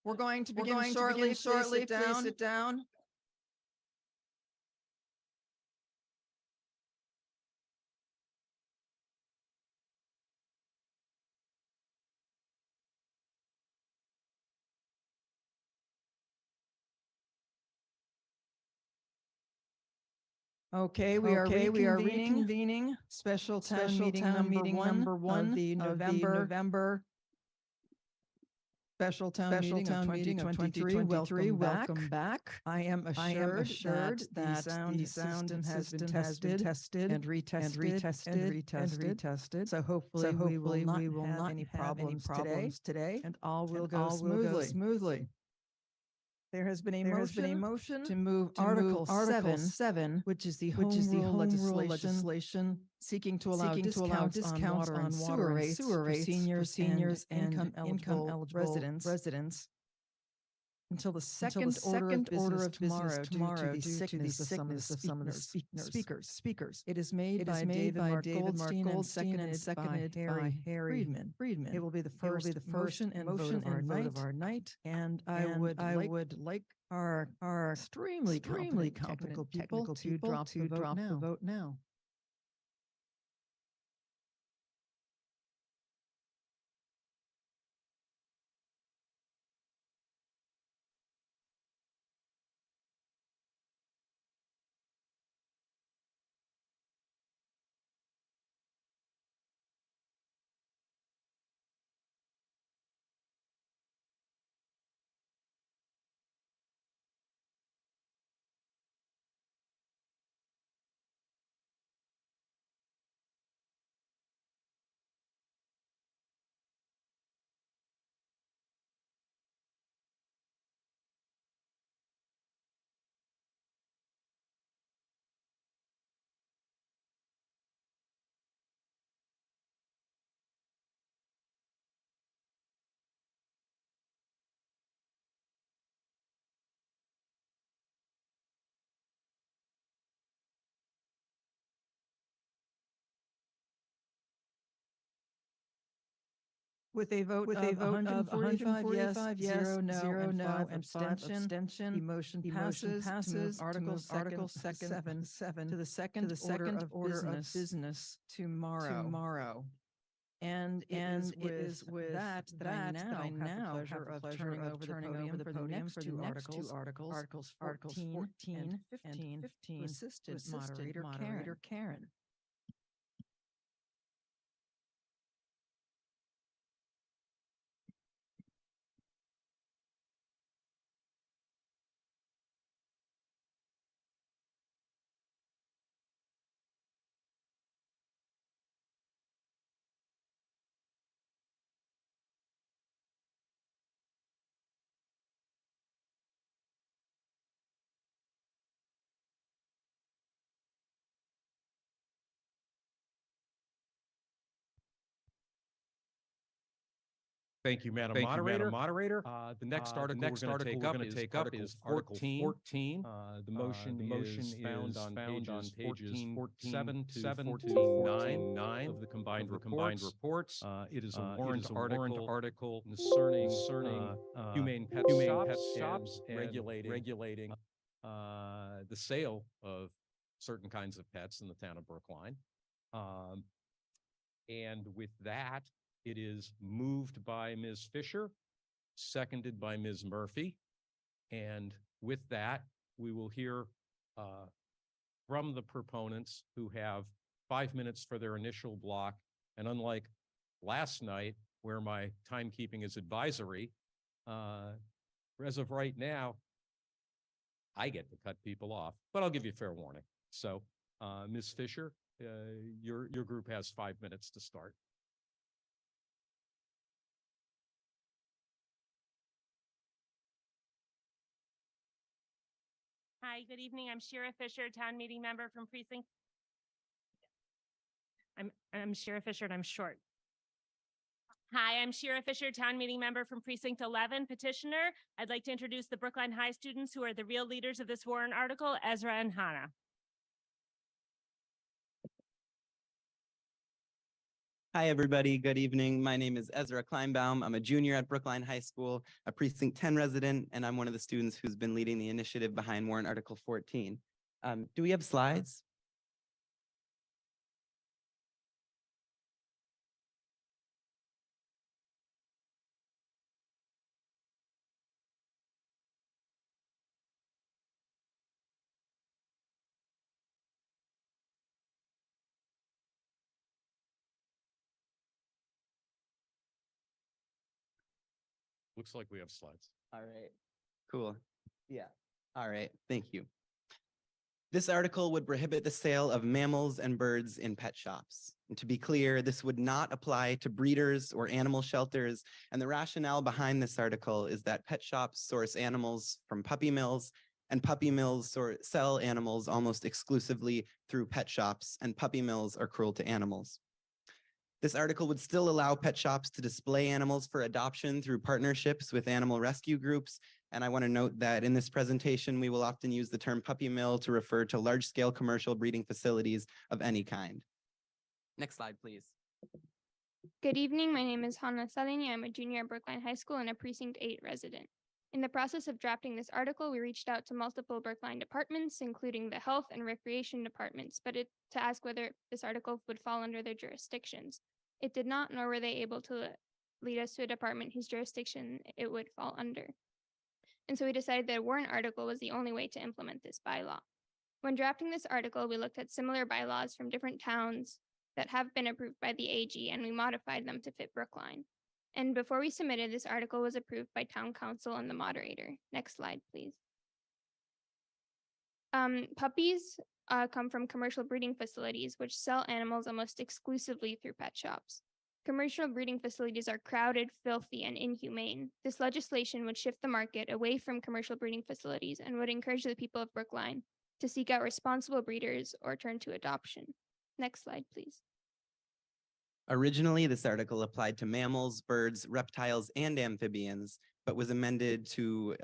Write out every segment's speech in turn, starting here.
We're going to begin shortly. Please sit down. Okay, we are reconvening special town meeting number one of the November special town meeting of 2023. Welcome back. I am assured that the sound has been tested and retested. So hopefully we will not have any problems today, and all will go smoothly. There has been a motion to move Article 7, which is the home rule legislation seeking to allow discounts on water and sewer rates for seniors and income eligible residents until the second order of business tomorrow due to the sickness of some of the speakers. It is made by David Mark Goldstein and seconded by Harry Friedman. It will be the first motion and vote of our night. And I would like our extremely technical people to drop the vote now. With a vote of 145 yes, 0 no, and 5 abstention, the motion passes to move Article 7 to the second order of business tomorrow. And it is with that I now have the pleasure of turning over the podium for the next two articles 14 and 15 to assistant moderator Karen. Thank you, Madam Moderator. The next article we're going to take up is Article 14. The motion is found on pages 14 to 14.9 of the combined reports. It is a warrant article concerning humane pet shops and regulating the sale of certain kinds of pets in the town of Brookline. And with that, it is moved by Ms. Fisher, seconded by Ms. Murphy. And with that, we will hear from the proponents, who have 5 minutes for their initial block. And unlike last night, where my timekeeping is advisory, as of right now, I get to cut people off, but I'll give you fair warning. So Ms. Fisher, your group has 5 minutes to start. Hi, good evening. I'm Shira Fisher, town meeting member from precinct. I'm Shira Fisher and I'm short. Hi, I'm Shira Fisher, town meeting member from precinct 11, petitioner. I'd like to introduce the Brookline High students who are the real leaders of this warrant article, Ezra and Hannah. Hi, everybody. Good evening. My name is Ezra Kleinbaum. I'm a junior at Brookline High School, a Precinct 10 resident, and I'm one of the students who's been leading the initiative behind Warrant Article 14. Do we have slides? Looks like we have slides. All right, cool. Yeah. All right, thank you. This article would prohibit the sale of mammals and birds in pet shops. And to be clear, this would not apply to breeders or animal shelters. And the rationale behind this article is that pet shops source animals from puppy mills, and puppy mills sell animals almost exclusively through pet shops, and puppy mills are cruel to animals. This article would still allow pet shops to display animals for adoption through partnerships with animal rescue groups. And I want to note that in this presentation, we will often use the term puppy mill to refer to large-scale commercial breeding facilities of any kind. Next slide, please. Good evening. My name is Hannah Salini. I'm a junior at Brookline High School and a Precinct 8 resident. In the process of drafting this article, we reached out to multiple Brookline departments, including the health and recreation departments, to ask whether this article would fall under their jurisdictions. It did not, nor were they able to lead us to a department whose jurisdiction it would fall under. And so we decided that a warrant article was the only way to implement this bylaw. When drafting this article, we looked at similar bylaws from different towns that have been approved by the AG, and we modified them to fit Brookline. And before we submitted, this article was approved by town council and the moderator. Next slide, please. Puppies come from commercial breeding facilities, which sell animals almost exclusively through pet shops. Commercial breeding facilities are crowded, filthy, and inhumane. This legislation would shift the market away from commercial breeding facilities and would encourage the people of Brookline to seek out responsible breeders or turn to adoption. Next slide, please. Originally, this article applied to mammals, birds, reptiles, and amphibians, but was amended to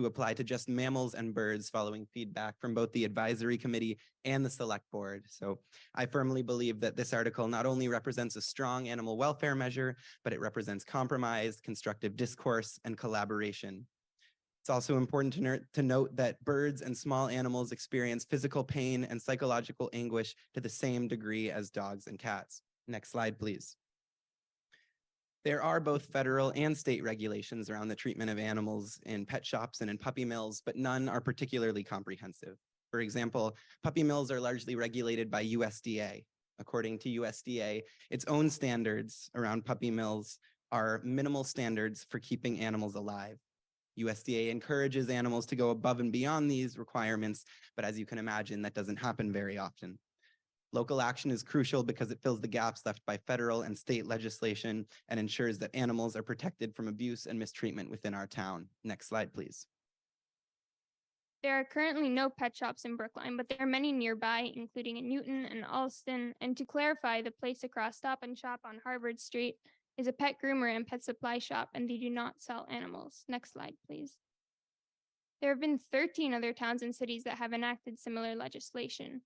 apply to just mammals and birds following feedback from both the advisory committee and the select board. So I firmly believe that this article not only represents a strong animal welfare measure, but it represents compromise, constructive discourse, and collaboration. It's also important to note that birds and small animals experience physical pain and psychological anguish to the same degree as dogs and cats. Next slide, please. There are both federal and state regulations around the treatment of animals in pet shops and in puppy mills, but none are particularly comprehensive. For example, puppy mills are largely regulated by USDA. According to USDA, its own standards around puppy mills are minimal standards for keeping animals alive. USDA encourages animals to go above and beyond these requirements, but as you can imagine, that doesn't happen very often. Local action is crucial because it fills the gaps left by federal and state legislation and ensures that animals are protected from abuse and mistreatment within our town. Next slide, please. There are currently no pet shops in Brookline, but there are many nearby, including in Newton and Alston. And to clarify, the place across Stop and Shop on Harvard Street is a pet groomer and pet supply shop, and they do not sell animals. Next slide, please. There have been 13 other towns and cities that have enacted similar legislation.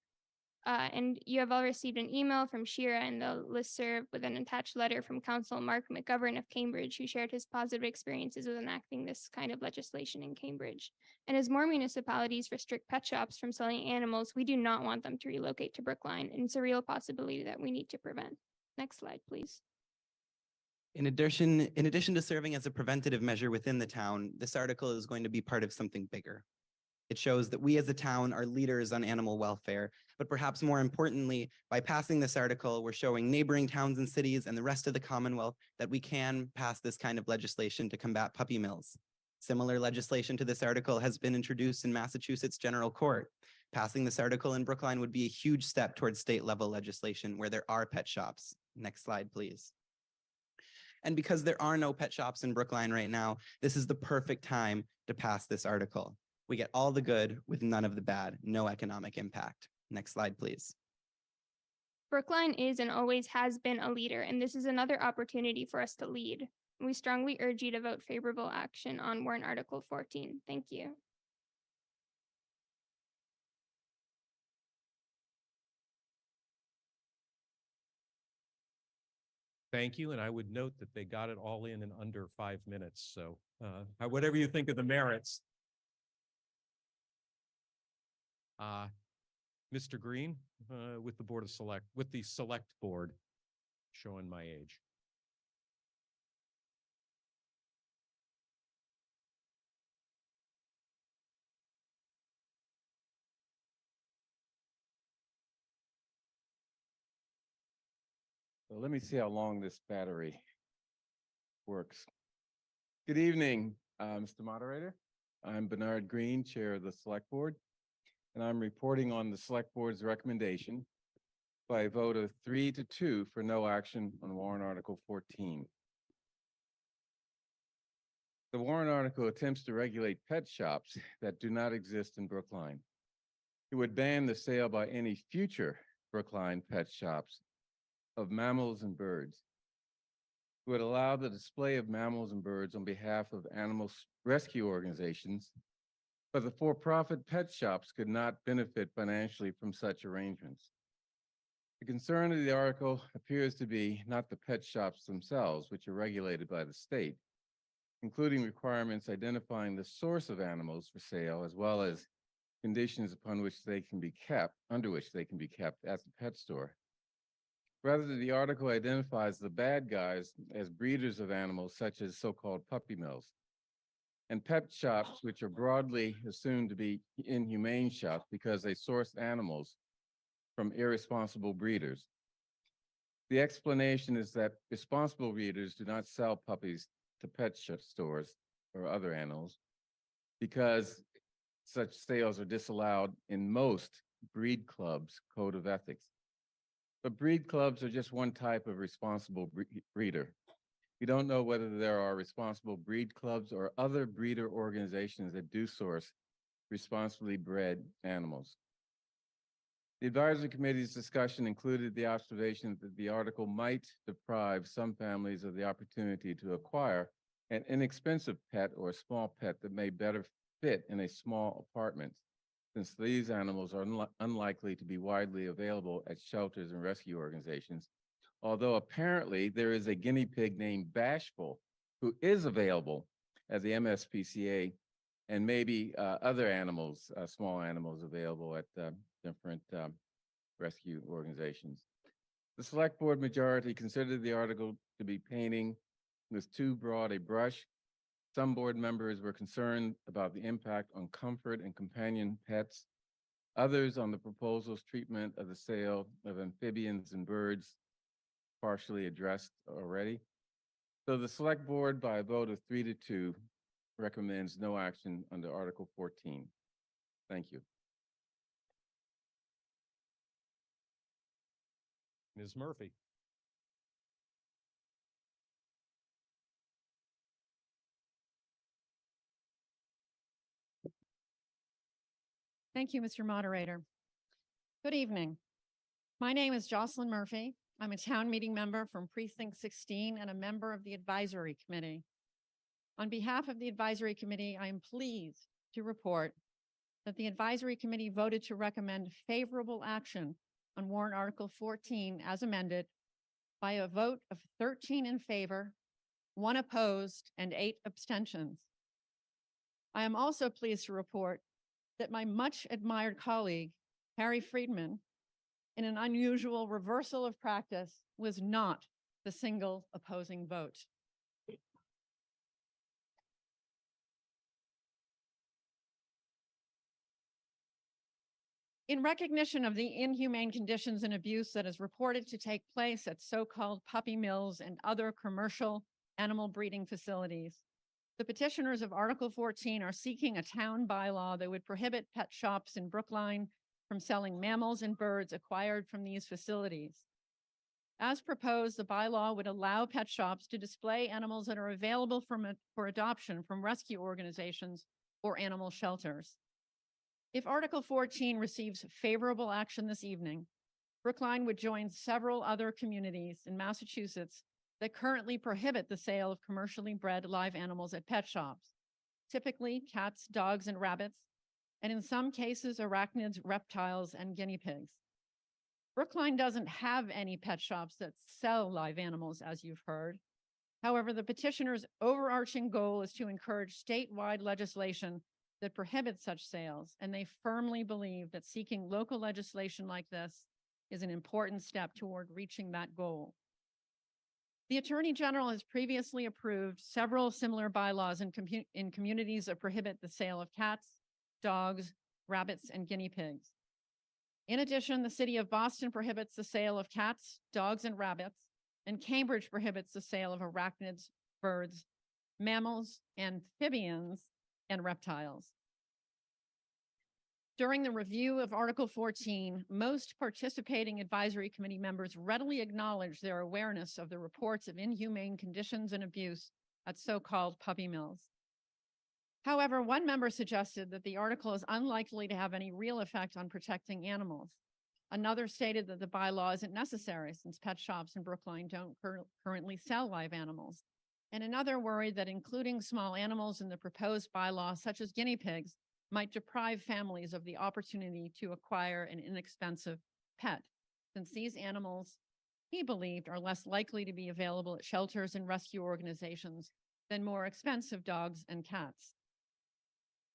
And you have all received an email from Shira and the listserv with an attached letter from Council Mark McGovern of Cambridge, who shared his positive experiences with enacting this kind of legislation in Cambridge. And as more municipalities restrict pet shops from selling animals, we do not want them to relocate to Brookline. And it's a real possibility that we need to prevent. Next slide, please. In addition to serving as a preventative measure within the town, this article is going to be part of something bigger. It shows that we as a town are leaders on animal welfare, but perhaps more importantly, by passing this article, we're showing neighboring towns and cities and the rest of the Commonwealth that we can pass this kind of legislation to combat puppy mills. Similar legislation to this article has been introduced in Massachusetts General Court. Passing this article in Brookline would be a huge step towards state-level legislation where there are pet shops. Next slide, please. And because there are no pet shops in Brookline right now, this is the perfect time to pass this article. We get all the good with none of the bad, no economic impact. Next slide, please. Brookline is and always has been a leader, and this is another opportunity for us to lead. We strongly urge you to vote favorable action on Warrant Article 14. Thank you. Thank you, and I would note that they got it all in under 5 minutes, so whatever you think of the merits. Mr. Green, with the select board, showing my age. So let me see how long this battery works. Good evening, Mr. Moderator. I'm Bernard Green, Chair of the Select Board, and I'm reporting on the Select Board's recommendation by a vote of 3-2 for no action on warrant Article 14. The warrant article attempts to regulate pet shops that do not exist in Brookline. It would ban the sale by any future Brookline pet shops of mammals and birds. It would allow the display of mammals and birds on behalf of animal rescue organizations, but the for-profit pet shops could not benefit financially from such arrangements. The concern of the article appears to be not the pet shops themselves, which are regulated by the state, including requirements identifying the source of animals for sale, as well as conditions upon which they can be kept, under which they can be kept at the pet store. Rather, the article identifies the bad guys as breeders of animals, such as so-called puppy mills, and pet shops, which are broadly assumed to be inhumane shops because they source animals from irresponsible breeders. The explanation is that responsible breeders do not sell puppies to pet stores or other animals because such sales are disallowed in most breed clubs' code of ethics. But breed clubs are just one type of responsible breeder. We don't know whether there are responsible breed clubs or other breeder organizations that do source responsibly bred animals. The advisory committee's discussion included the observation that the article might deprive some families of the opportunity to acquire an inexpensive pet or a small pet that may better fit in a small apartment, since these animals are unlikely to be widely available at shelters and rescue organizations. Although apparently there is a guinea pig named Bashful who is available at the MSPCA, and maybe other animals, small animals available at different rescue organizations. The select board majority considered the article to be painting with too broad a brush. Some board members were concerned about the impact on comfort and companion pets. Others on the proposal's treatment of the sale of amphibians and birds, partially addressed already. So the select board, by a vote of 3-2, recommends no action under Article 14. Thank you. Ms. Murphy. Thank you, Mr. Moderator. Good evening. My name is Jocelyn Murphy. I'm a town meeting member from Precinct 16 and a member of the Advisory Committee. On behalf of the Advisory Committee, I am pleased to report that the Advisory Committee voted to recommend favorable action on warrant Article 14 as amended by a vote of 13 in favor, 1 opposed, and 8 abstentions. I am also pleased to report that my much admired colleague, Harry Friedman, in an unusual reversal of practice, was not the single opposing vote. In recognition of the inhumane conditions and abuse that is reported to take place at so-called puppy mills and other commercial animal breeding facilities, the petitioners of Article 14 are seeking a town bylaw that would prohibit pet shops in Brookline from selling mammals and birds acquired from these facilities. As proposed, the bylaw would allow pet shops to display animals that are available for adoption from rescue organizations or animal shelters. If Article 14 receives favorable action this evening, Brookline would join several other communities in Massachusetts that currently prohibit the sale of commercially bred live animals at pet shops, typically cats, dogs, and rabbits, and in some cases, arachnids, reptiles, and guinea pigs. Brookline doesn't have any pet shops that sell live animals, as you've heard. However, the petitioner's overarching goal is to encourage statewide legislation that prohibits such sales, and they firmly believe that seeking local legislation like this is an important step toward reaching that goal. The Attorney General has previously approved several similar bylaws in communities that prohibit the sale of cats, dogs, rabbits, and guinea pigs. In addition, the city of Boston prohibits the sale of cats, dogs, and rabbits, and Cambridge prohibits the sale of arachnids, birds, mammals, amphibians, and reptiles. During the review of Article 14, most participating advisory committee members readily acknowledged their awareness of the reports of inhumane conditions and abuse at so-called puppy mills. However, one member suggested that the article is unlikely to have any real effect on protecting animals. Another stated that the bylaw isn't necessary since pet shops in Brookline don't currently sell live animals. And another worried that including small animals in the proposed bylaw, such as guinea pigs, might deprive families of the opportunity to acquire an inexpensive pet, since these animals, he believed, are less likely to be available at shelters and rescue organizations than more expensive dogs and cats.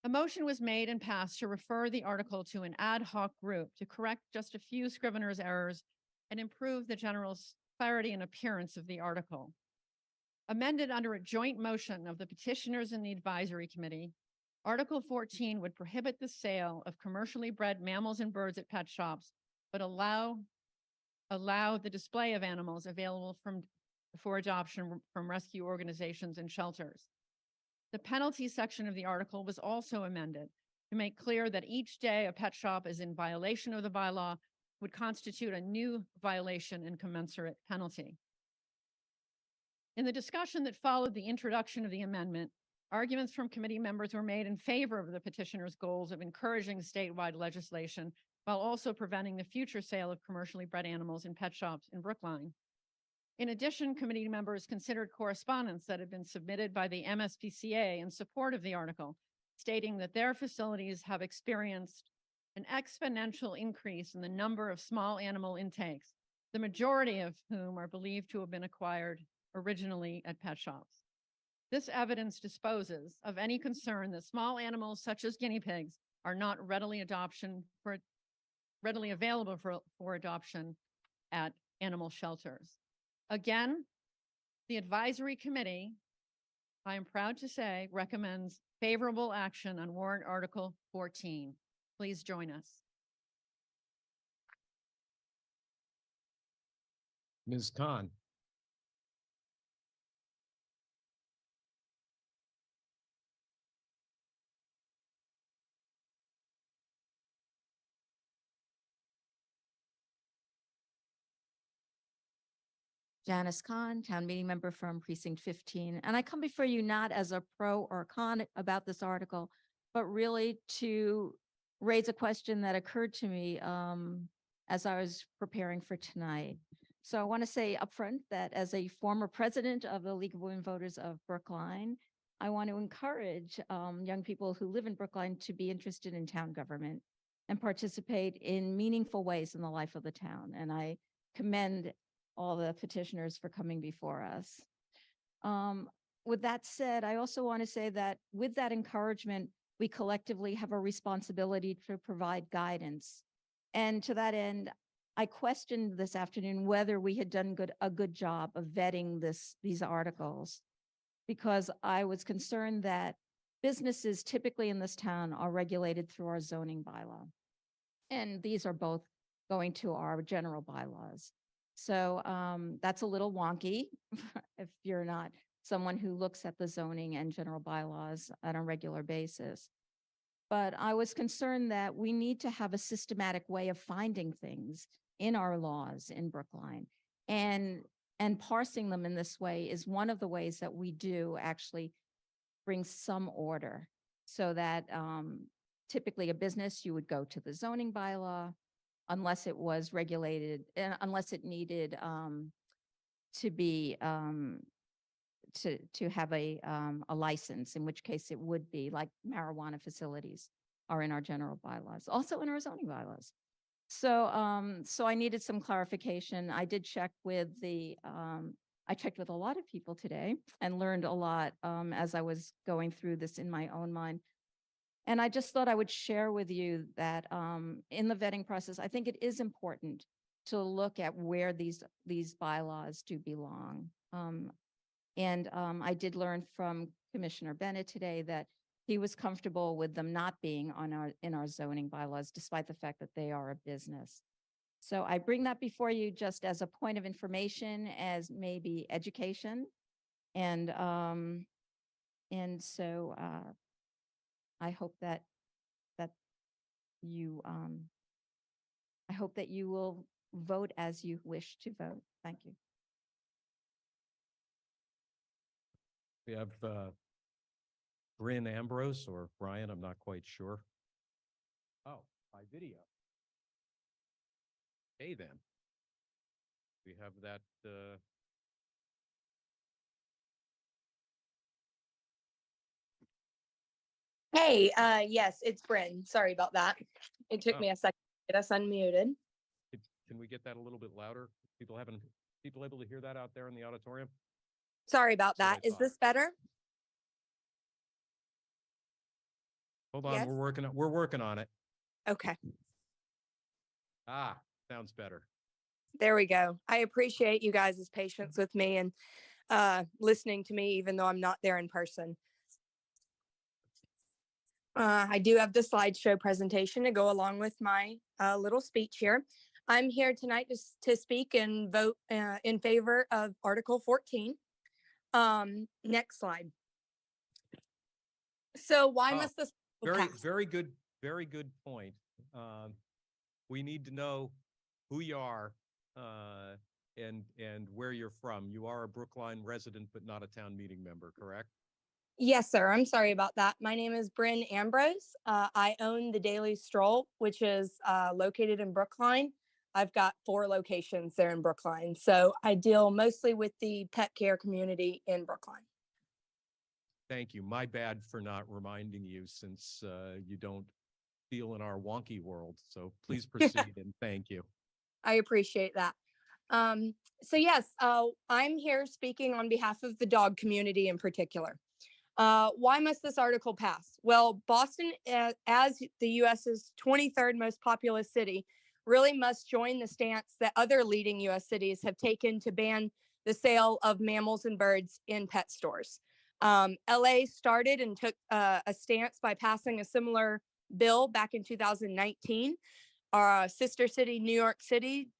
A motion was made and passed to refer the article to an ad hoc group to correct just a few scrivener's errors and improve the general clarity and appearance of the article. Amended under a joint motion of the petitioners and the advisory committee, Article 14 would prohibit the sale of commercially bred mammals and birds at pet shops, but allow the display of animals available for adoption from rescue organizations and shelters. The penalty section of the article was also amended to make clear that each day a pet shop is in violation of the bylaw would constitute a new violation and commensurate penalty. In the discussion that followed the introduction of the amendment, arguments from committee members were made in favor of the petitioner's goals of encouraging statewide legislation while also preventing the future sale of commercially bred animals in pet shops in Brookline. In addition, committee members considered correspondence that had been submitted by the MSPCA in support of the article, stating that their facilities have experienced an exponential increase in the number of small animal intakes, the majority of whom are believed to have been acquired originally at pet shops. This evidence disposes of any concern that small animals such as guinea pigs are not readily available for adoption at animal shelters. Again, the advisory committee, I am proud to say, recommends favorable action on warrant Article 14. Please join us. Ms. Khan. Janice Khan, town meeting member from precinct 15. And I come before you not as a pro or con about this article, but really to raise a question that occurred to me as I was preparing for tonight. So I want to say upfront that as a former president of the League of Women Voters of Brookline, I want to encourage young people who live in Brookline to be interested in town government and participate in meaningful ways in the life of the town. And I commend all the petitioners for coming before us. With that said, I also want to say that with that encouragement, we collectively have a responsibility to provide guidance. And to that end, I questioned this afternoon whether we had done a good job of vetting these articles, because I was concerned that businesses typically in this town are regulated through our zoning bylaw. And these are both going to our general bylaws. So that's a little wonky if you're not someone who looks at the zoning and general bylaws on a regular basis. But I was concerned that we need to have a systematic way of finding things in our laws in Brookline. And parsing them in this way is one of the ways that we do actually bring some order, so that typically a business, you would go to the zoning bylaw, unless it was regulated, and unless it needed to be to have a license, in which case it would be like marijuana facilities are in our general bylaws, also in our zoning bylaws. So I needed some clarification. I did check with I checked with a lot of people today and learned a lot as I was going through this in my own mind. And I just thought I would share with you that in the vetting process, I think it is important to look at where these bylaws do belong. I did learn from Commissioner Bennett today that he was comfortable with them not being in our zoning bylaws, despite the fact that they are a business. So I bring that before you just as a point of information, as maybe education. And so I hope that you will vote as you wish to vote. Thank you. We have Bryn Ambrose or Brian, I'm not quite sure. Oh, by video. Okay, then. We have that. Hey, yes, it's Bryn. Sorry about that. It took Oh. me a second to get us unmuted. Can we get that a little bit louder? People able to hear that out there in the auditorium? Sorry about That's what that. I Is this better? Hold on, Yes. we're working on it. Okay, Ah, sounds better. there we go. I appreciate you guys' patience with me and listening to me, even though I'm not there in person. I do have the slideshow presentation to go along with my little speech here. I'm here tonight to speak and vote in favor of Article 14. Next slide. So why Oh, must this Very pass? very good point. We need to know who you are and where you're from. You are a Brookline resident, but not a town meeting member, correct? Yes, sir. I'm sorry about that. My name is Bryn Ambrose. I own the Daily Stroll, which is located in Brookline. I've got 4 locations there in Brookline. So I deal mostly with the pet care community in Brookline. Thank you. My bad for not reminding you, since you don't deal in our wonky world. So please proceed and thank you. I appreciate that. So yes, I'm here speaking on behalf of the dog community in particular. Why must this article pass? Well, Boston, as the US's 23rd most populous city, really must join the stance that other leading US cities have taken to ban the sale of mammals and birds in pet stores. LA started and took a stance by passing a similar bill back in 2019. Our sister city, New York City,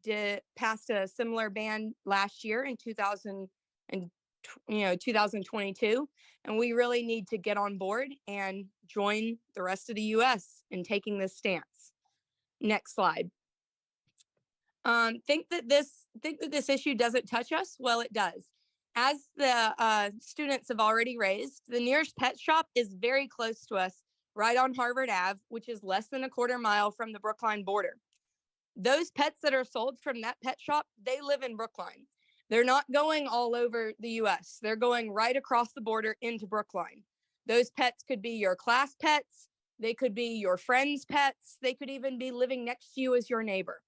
passed a similar ban last year in 2022, and we really need to get on board and join the rest of the US in taking this stance. Next slide. Think that this issue doesn't touch us? Well, it does. As the students have already raised, the nearest pet shop is very close to us, right on Harvard Ave, which is less than a quarter mile from the Brookline border. Those pets that are sold from that pet shop, they live in Brookline. They're not going all over the US. They're going right across the border into Brookline. Those pets could be your class pets. They could be your friends' pets. They could even be living next to you as your neighbor.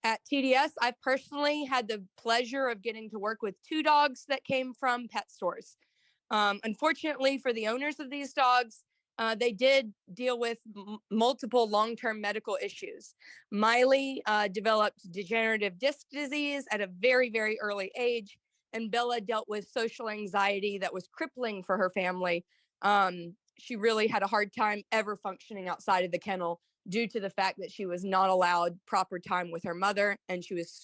At TDS, I've personally had the pleasure of getting to work with 2 dogs that came from pet stores. Unfortunately for the owners of these dogs, they did deal with multiple long-term medical issues. Miley developed degenerative disc disease at a very, very early age, and Bella dealt with social anxiety that was crippling for her family. She really had a hard time ever functioning outside of the kennel due to the fact that she was not allowed proper time with her mother, and she was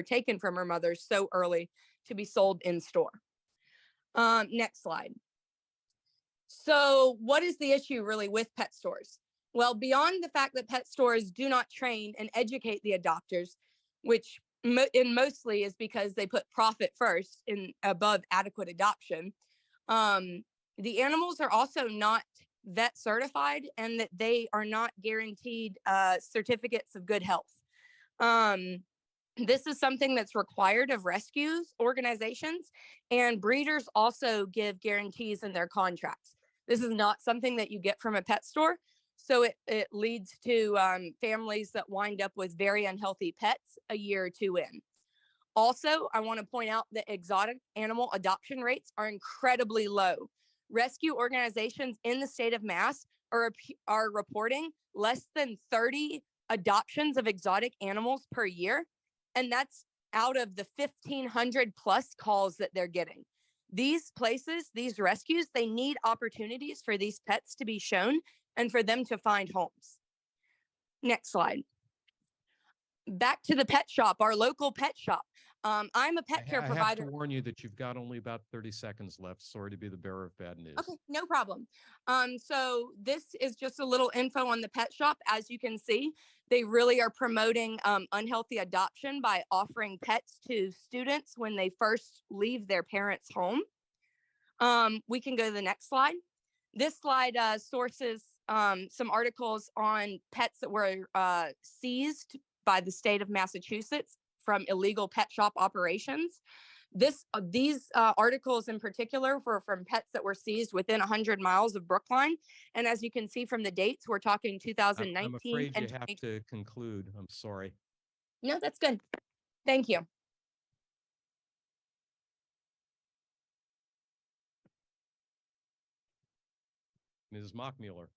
taken from her mother so early to be sold in store. Next slide. So what is the issue really with pet stores? Well, beyond the fact that pet stores do not train and educate the adopters, which mostly is because they put profit first above adequate adoption, the animals are also not vet certified, and that they are not guaranteed certificates of good health. This is something that's required of rescues organizations, and breeders also give guarantees in their contracts. This is not something that you get from a pet store. So it leads to families that wind up with very unhealthy pets a year or two in. Also, I want to point out that exotic animal adoption rates are incredibly low. Rescue organizations in the state of Mass are reporting less than 30 adoptions of exotic animals per year. And that's out of the 1,500 plus calls that they're getting. These places, these rescues, they need opportunities for these pets to be shown and for them to find homes. Next slide. Back to the pet shop, our local pet shop. I'm a pet care I have provider. to warn you that you've got only about 30 seconds left. Sorry to be the bearer of bad news. Okay, no problem. So this is just a little info on the pet shop. As you can see, they really are promoting unhealthy adoption by offering pets to students when they first leave their parents' home. We can go to the next slide. This slide sources some articles on pets that were seized by the state of Massachusetts from illegal pet shop operations. These articles in particular were from pets that were seized within 100 miles of Brookline. And as you can see from the dates, we're talking 2019. I'm afraid and you have to conclude. I'm sorry. No, that's good. Thank you. Ms. Mockmuller.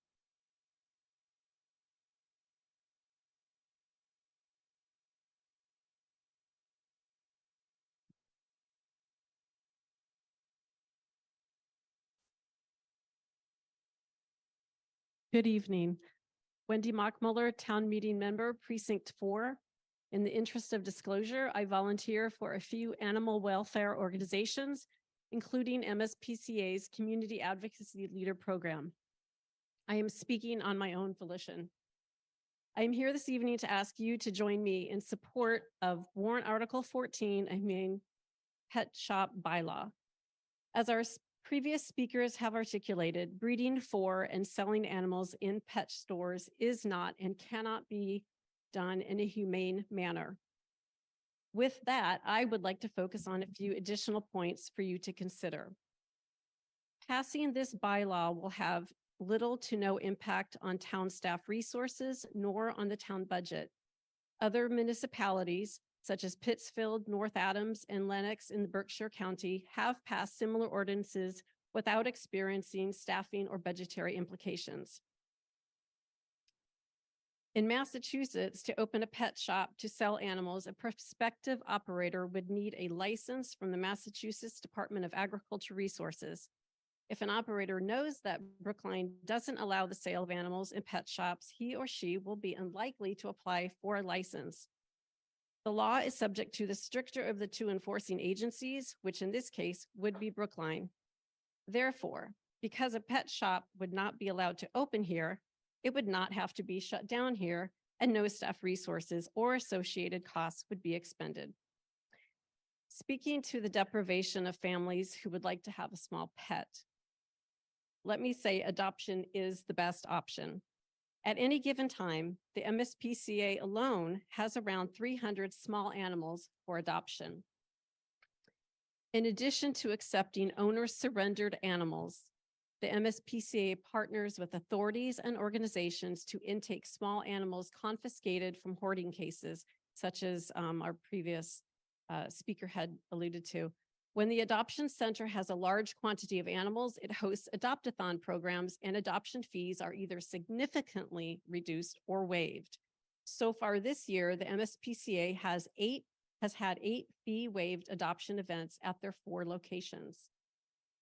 Good evening. Wendy Mockmuller, Town Meeting Member, Precinct 4. In the interest of disclosure, I volunteer for a few animal welfare organizations, including MSPCA's Community Advocacy Leader Program. I am speaking on my own volition. I am here this evening to ask you to join me in support of Warrant Article 14, a humane pet shop bylaw. As our previous speakers have articulated, breeding for and selling animals in pet stores is not and cannot be done in a humane manner. With that, I would like to focus on a few additional points for you to consider. Passing this bylaw will have little to no impact on town staff resources nor on the town budget. Other municipalities, such as Pittsfield, North Adams, and Lenox in Berkshire County, have passed similar ordinances without experiencing staffing or budgetary implications. In Massachusetts, to open a pet shop to sell animals, a prospective operator would need a license from the Massachusetts Department of Agricultural Resources. If an operator knows that Brookline doesn't allow the sale of animals in pet shops, he or she will be unlikely to apply for a license. The law is subject to the stricter of the two enforcing agencies, which in this case would be Brookline. Therefore, because a pet shop would not be allowed to open here, it would not have to be shut down here, and no staff resources or associated costs would be expended. Speaking to the deprivation of families who would like to have a small pet, let me say adoption is the best option. At any given time, the MSPCA alone has around 300 small animals for adoption. In addition to accepting owner-surrendered animals, the MSPCA partners with authorities and organizations to intake small animals confiscated from hoarding cases, such as our previous speaker had alluded to. When the adoption center has a large quantity of animals, it hosts adopt-a-thon programs, and adoption fees are either significantly reduced or waived. So far this year, the MSPCA has had 8 fee-waived adoption events at their 4 locations.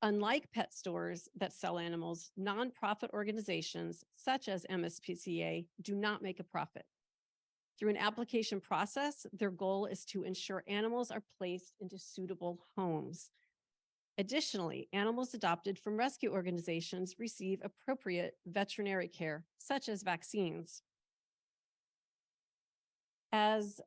Unlike pet stores that sell animals, nonprofit organizations such as MSPCA do not make a profit. Through an application process, their goal is to ensure animals are placed into suitable homes. Additionally, animals adopted from rescue organizations receive appropriate veterinary care, such as vaccines. As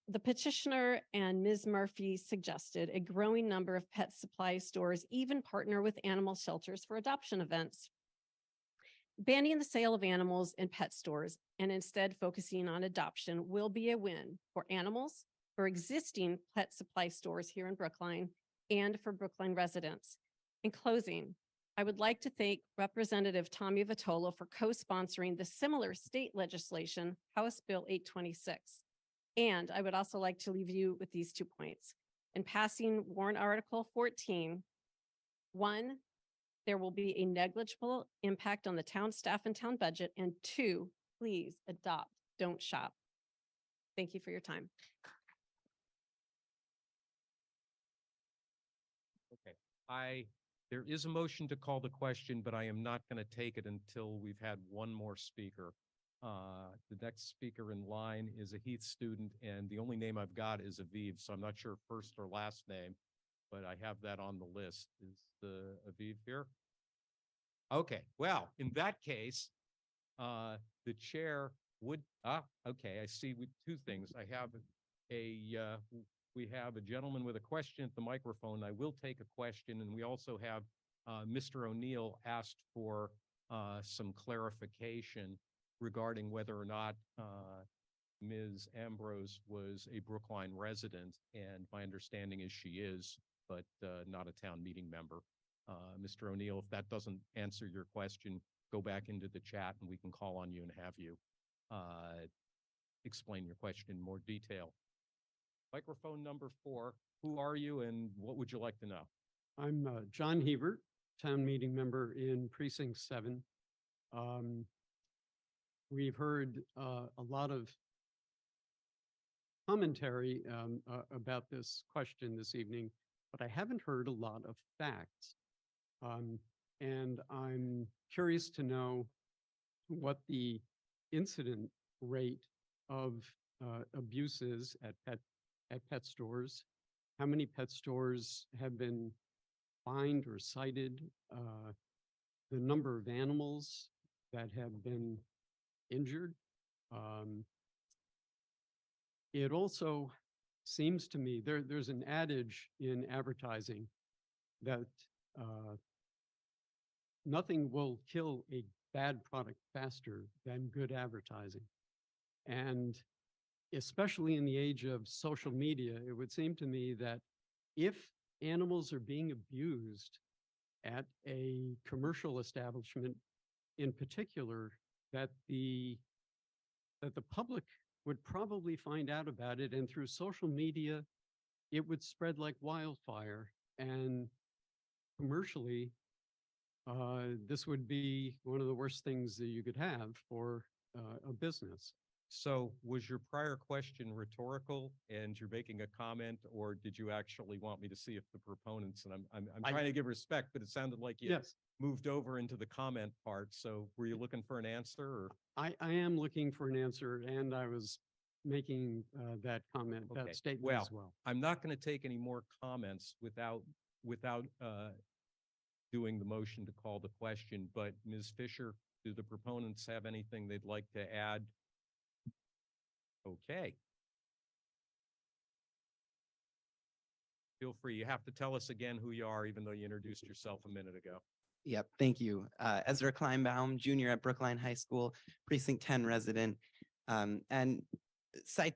the petitioner and Ms. Murphy suggested, a growing number of pet supply stores even partner with animal shelters for adoption events. Banning the sale of animals in pet stores and instead focusing on adoption will be a win for animals, for existing pet supply stores here in Brookline, and for Brookline residents. In closing, I would like to thank Representative Tommy Vitola for co-sponsoring the similar state legislation, House Bill 826. And I would also like to leave you with these 2 points. In passing warrant Article 14, 1, there will be a negligible impact on the town staff and town budget. And 2, please adopt, don't shop. Thank you for your time. Okay, there is a motion to call the question, but I am not going to take it until we've had one more speaker. The next speaker in line is a Heath student, and the only name I've got is Aviv, so I'm not sure first or last name, but I have that on the list. Is the Aviv here? Okay, well, in that case, the chair would, okay, I see with 2 things. We have a gentleman with a question at the microphone. I will take a question, and we also have Mr. O'Neill asked for some clarification regarding whether or not Ms. Ambrose was a Brookline resident, and my understanding is she is, but not a town meeting member. Mr. O'Neill, if that doesn't answer your question, go back into the chat and we can call on you and have you explain your question in more detail. Microphone number 4, who are you and what would you like to know? I'm John Hebert, town meeting member in precinct 7. We've heard a lot of commentary about this question this evening, but I haven't heard a lot of facts. And I'm curious to know what the incident rate of abuse is at pet stores. How many pet stores have been fined or cited? The number of animals that have been injured. It also seems to me there's an adage in advertising that nothing will kill a bad product faster than good advertising. And especially in the age of social media, it would seem to me that if animals are being abused at a commercial establishment in particular, that the public would probably find out about it, and through social media, it would spread like wildfire. And commercially, this would be one of the worst things that you could have for a business. So was your prior question rhetorical and you're making a comment, or did you actually want me to see if the proponents, and I'm trying to give respect, but it sounded like you Yes, moved over into the comment part. So were you looking for an answer, or? I am looking for an answer, and I was making that comment, Okay, that statement well, as well. I'm not going to take any more comments without doing the motion to call the question, but Ms. Fisher, do the proponents have anything they'd like to add? Okay. Feel free. You have to tell us again who you are, even though you introduced yourself a minute ago. Yep, thank you. Ezra Kleinbaum, junior at Brookline High School, precinct 10 resident. And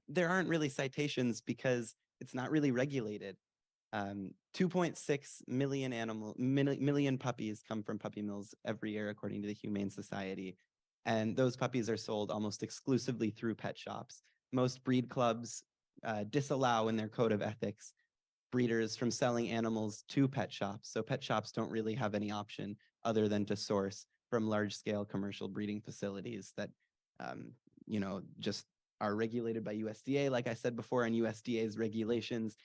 there aren't really citations because it's not really regulated. 2.6 million puppies come from puppy mills every year, according to the Humane Society. And those puppies are sold almost exclusively through pet shops. Most breed clubs disallow in their code of ethics breeders from selling animals to pet shops. So pet shops don't really have any option other than to source from large-scale commercial breeding facilities that, just are regulated by USDA. Like I said before, and USDA's regulations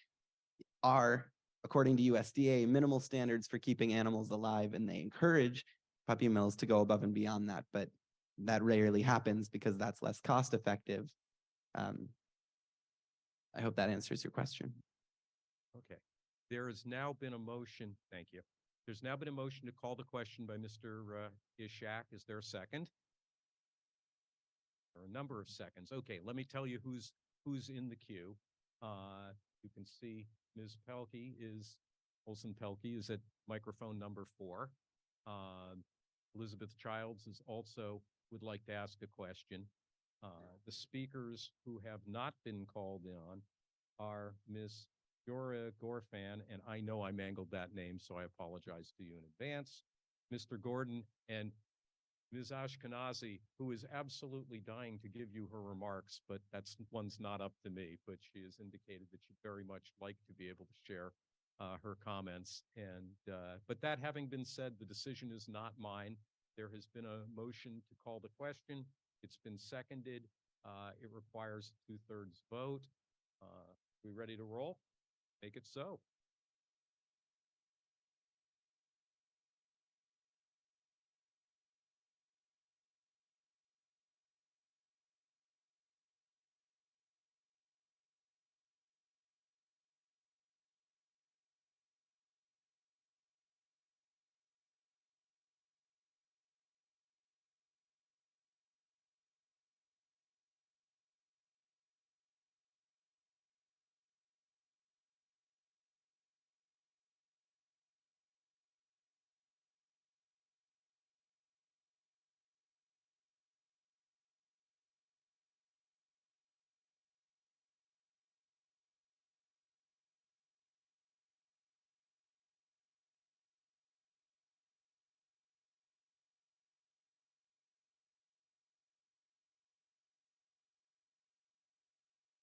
are, according to USDA, minimal standards for keeping animals alive, and they encourage puppy mills to go above and beyond that. But that rarely happens because that's less cost effective. I hope that answers your question. Okay. There has now been a motion. Thank you. There's now been a motion to call the question by Mr. Ishak. Is there a second? There are a number of seconds. Okay, let me tell you who's in the queue. You can see Ms. Olson Pelkey is at microphone number 4. Elizabeth Childs is also would like to ask a question. The speakers who have not been called on are Ms. Yora Gorfan, and I know I mangled that name, so I apologize to you in advance. Mr. Gordon, and Ms. Ashkenazi, who is absolutely dying to give you her remarks, but one's not up to me, but she has indicated that she'd very much like to be able to share her comments. But that having been said, the decision is not mine. There has been a motion to call the question. It's been seconded. It requires a 2/3 vote. We ready to roll? Make it so.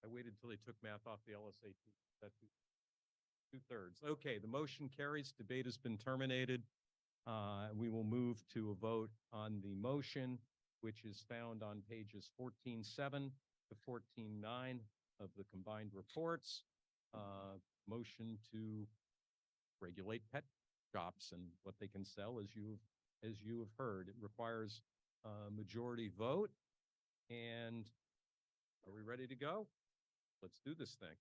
I waited till they took math off the LSAT. That's 2/3. Okay, the motion carries. Debate has been terminated. We will move to a vote on the motion, which is found on pages 14.7 to 14.9 of the combined reports. Motion to regulate pet shops and what they can sell, as you have heard. It requires a majority vote. And are we ready to go? Let's do this thing.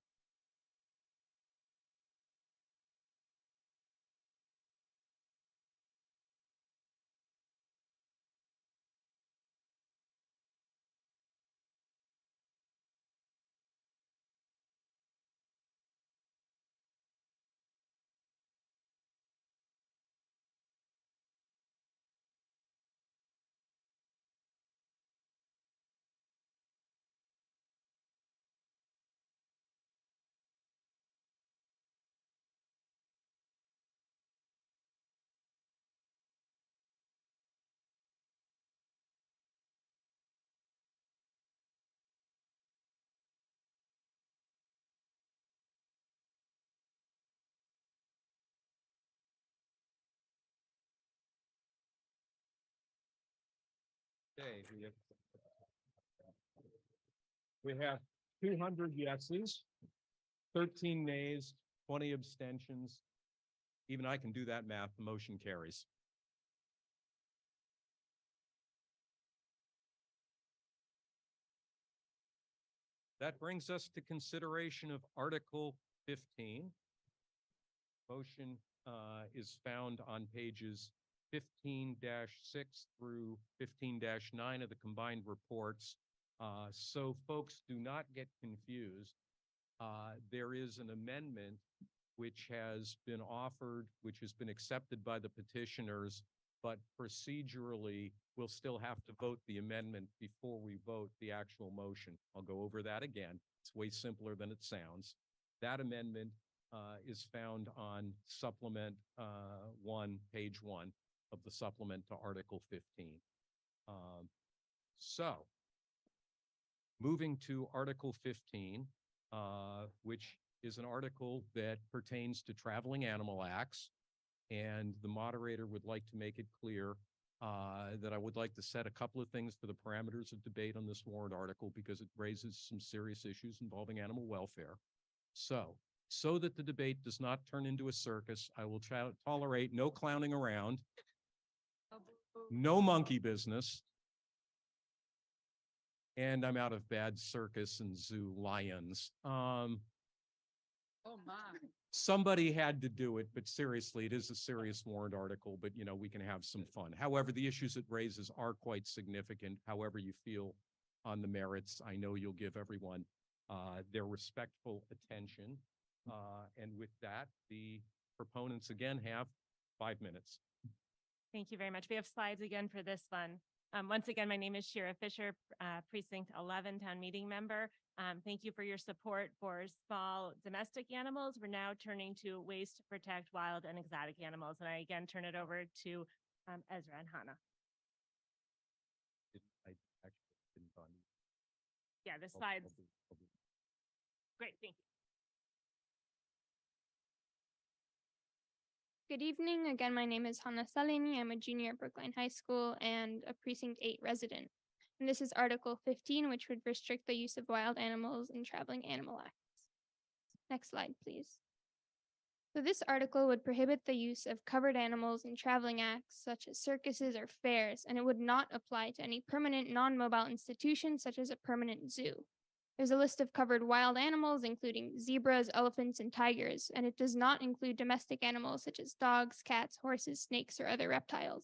Okay, we have 200 yeses, 13 nays, 20 abstentions. Even I can do that math. The motion carries. That brings us to consideration of Article 15. Motion is found on pages 15-6 through 15-9 of the combined reports. So folks do not get confused. There is an amendment which has been offered, which has been accepted by the petitioners, but procedurally, we'll still have to vote the amendment before we vote the actual motion. I'll go over that again. It's way simpler than it sounds. That amendment is found on supplement 1, page 1 of the supplement to Article 15. So moving to Article 15, which is an article that pertains to traveling animal acts. And the moderator would like to make it clear that I would like to set a couple of things for the parameters of debate on this warrant article because it raises some serious issues involving animal welfare. So that the debate does not turn into a circus, I will tolerate no clowning around, no monkey business, and I'm out of bad circus and zoo lions. Oh my. Somebody had to do it, but seriously, it is a serious warrant article, but you know, we can have some fun. However, the issues it raises are quite significant. However you feel on the merits, I know you'll give everyone their respectful attention. And with that, the proponents again have 5 minutes. Thank you very much. We have slides again for this one. Once again, my name is Shira Fisher, Precinct 11 Town Meeting Member. Thank you for your support for small domestic animals. We're now turning to ways to protect wild and exotic animals. And I again turn it over to Ezra and Hannah. I actually didn't find it. Yeah, the I'll- slides. I'll do- Great, thank you. Good evening. Again, my name is Hannah Salini. I'm a junior at Brookline High School and a Precinct 8 resident. And this is Article 15, which would restrict the use of wild animals in traveling animal acts. Next slide, please. So this article would prohibit the use of covered animals in traveling acts such as circuses or fairs, and it would not apply to any permanent non-mobile institution such as a permanent zoo. There's a list of covered wild animals, including zebras, elephants, and tigers, and it does not include domestic animals such as dogs, cats, horses, snakes, or other reptiles.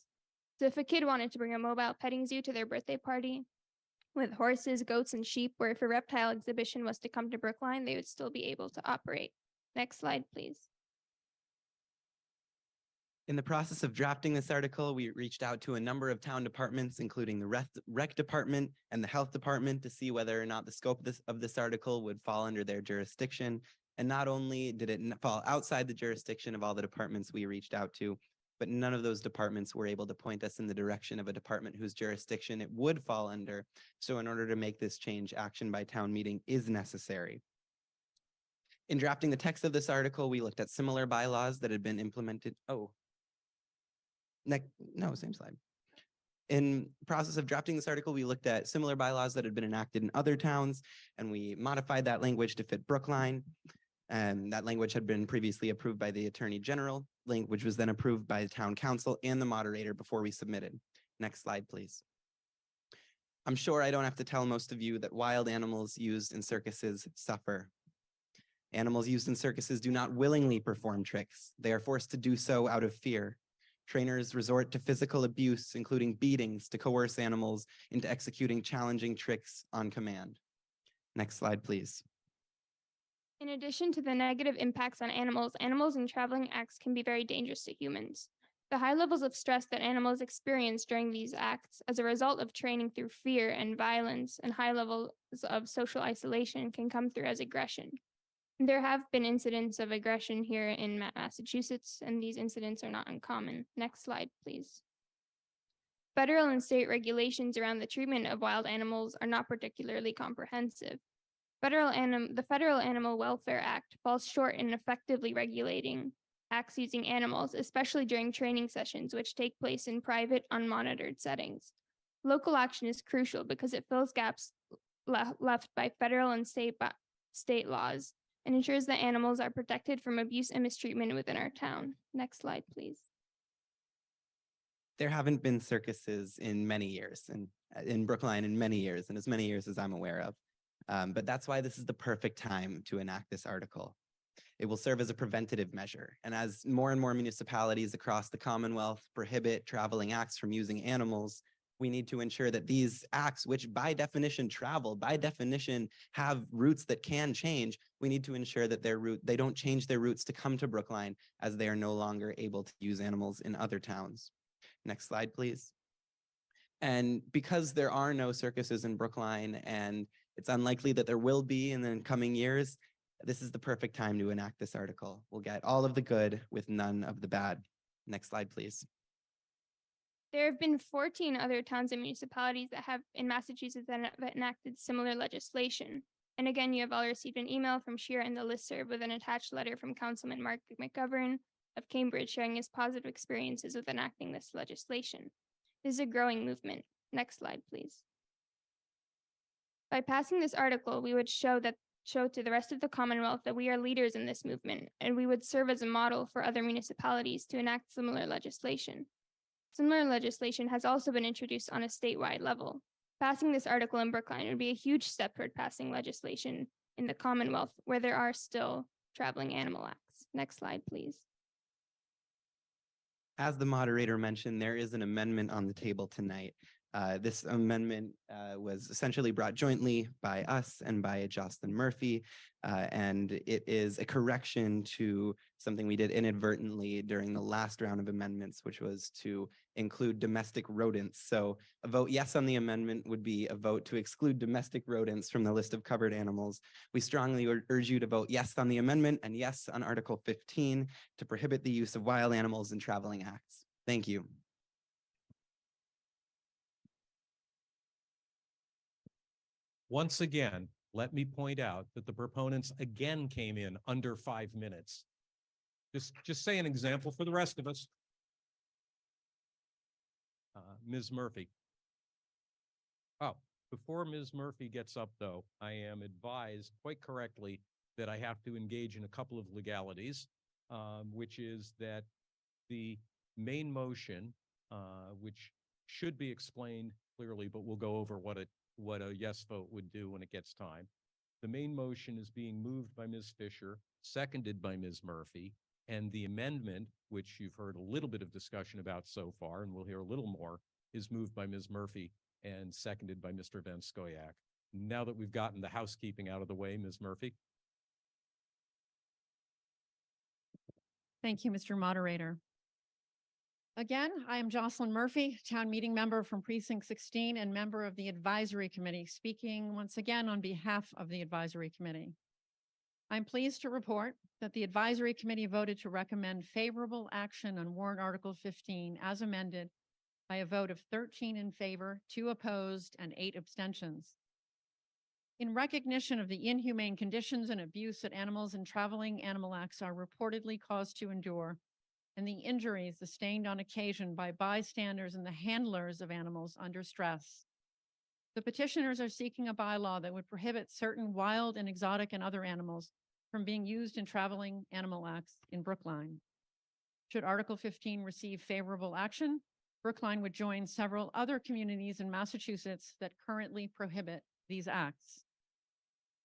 So if a kid wanted to bring a mobile petting zoo to their birthday party with horses, goats, and sheep, or if a reptile exhibition was to come to Brookline, they would still be able to operate. Next slide, please. In the process of drafting this article, we reached out to a number of town departments, including the rec department and the health department, to see whether or not the scope of this article would fall under their jurisdiction. And not only did it fall outside the jurisdiction of all the departments we reached out to, but none of those departments were able to point us in the direction of a department whose jurisdiction it would fall under. So in order to make this change, action by town meeting is necessary. In drafting the text of this article, we looked at similar bylaws that had been implemented. Same slide. In process of drafting this article, we looked at similar bylaws that had been enacted in other towns, and we modified that language to fit Brookline. And that language had been previously approved by the Attorney General. Language was then approved by the Town Council and the moderator before we submitted. Next slide, please. I'm sure I don't have to tell most of you that wild animals used in circuses suffer. Animals used in circuses do not willingly perform tricks. They are forced to do so out of fear. Trainers resort to physical abuse, including beatings, to coerce animals into executing challenging tricks on command. Next slide, please. In addition to the negative impacts on animals, animals in traveling acts can be very dangerous to humans. The high levels of stress that animals experience during these acts as a result of training through fear and violence and high levels of social isolation can come through as aggression. There have been incidents of aggression here in Massachusetts, and these incidents are not uncommon. Next slide, please. Federal and state regulations around the treatment of wild animals are not particularly comprehensive. The Federal Animal Welfare Act falls short in effectively regulating acts using animals, especially during training sessions, which take place in private, unmonitored settings. Local action is crucial because it fills gaps left by federal and state laws and ensures that animals are protected from abuse and mistreatment within our town. Next slide, please. There haven't been circuses in many years, and in Brookline in many years, and as many years as I'm aware of. But that's why this is the perfect time to enact this article. It will serve as a preventative measure. And as more and more municipalities across the Commonwealth prohibit traveling acts from using animals, we need to ensure that these acts, which by definition travel, by definition have routes that can change, we need to ensure that they don't change their routes to come to Brookline, as they are no longer able to use animals in other towns. Next slide, please. And because there are no circuses in Brookline, and it's unlikely that there will be in the coming years, this is the perfect time to enact this article. We'll get all of the good with none of the bad. Next slide, please. There have been 14 other towns and municipalities that have in Massachusetts that have enacted similar legislation. And again, you have all received an email from Shira and the listserv with an attached letter from Councilman Mark McGovern of Cambridge sharing his positive experiences with enacting this legislation. This is a growing movement. Next slide, please. By passing this article, we would show to the rest of the Commonwealth that we are leaders in this movement, and we would serve as a model for other municipalities to enact similar legislation. Similar legislation has also been introduced on a statewide level. Passing this article in Brookline would be a huge step toward passing legislation in the Commonwealth where there are still traveling animal acts. Next slide, please. As the moderator mentioned, there is an amendment on the table tonight. This amendment was essentially brought jointly by us and by Jocelyn Murphy, and it is a correction to something we did inadvertently during the last round of amendments, which was to include domestic rodents. So a vote yes on the amendment would be a vote to exclude domestic rodents from the list of covered animals. We strongly urge you to vote yes on the amendment and yes on Article 15 to prohibit the use of wild animals in traveling acts. Thank you. Once again, let me point out that the proponents again came in under 5 minutes. Just say an example for the rest of us. Ms. Murphy. Oh, before Ms. Murphy gets up, though, I am advised quite correctly that I have to engage in a couple of legalities, which is that the main motion, which should be explained clearly, but we'll go over what a yes vote would do when it gets time. The main motion is being moved by Ms. Fisher, seconded by Ms. Murphy, and the amendment, which you've heard a little bit of discussion about so far, and we'll hear a little more, is moved by Ms. Murphy and seconded by Mr. Van Scoyac. Now that we've gotten the housekeeping out of the way, Ms. Murphy. Thank you, Mr. Moderator. Again, I am Jocelyn Murphy, town meeting member from Precinct 16 and member of the Advisory Committee, speaking once again on behalf of the Advisory Committee. I'm pleased to report that the Advisory Committee voted to recommend favorable action on warrant Article 15 as amended by a vote of 13 in favor, 2 opposed, and 8 abstentions. In recognition of the inhumane conditions and abuse that animals in traveling animal acts are reportedly caused to endure, and the injuries sustained on occasion by bystanders and the handlers of animals under stress, the petitioners are seeking a bylaw that would prohibit certain wild and exotic and other animals from being used in traveling animal acts in Brookline. Should Article 15 receive favorable action, Brookline would join several other communities in Massachusetts that currently prohibit these acts.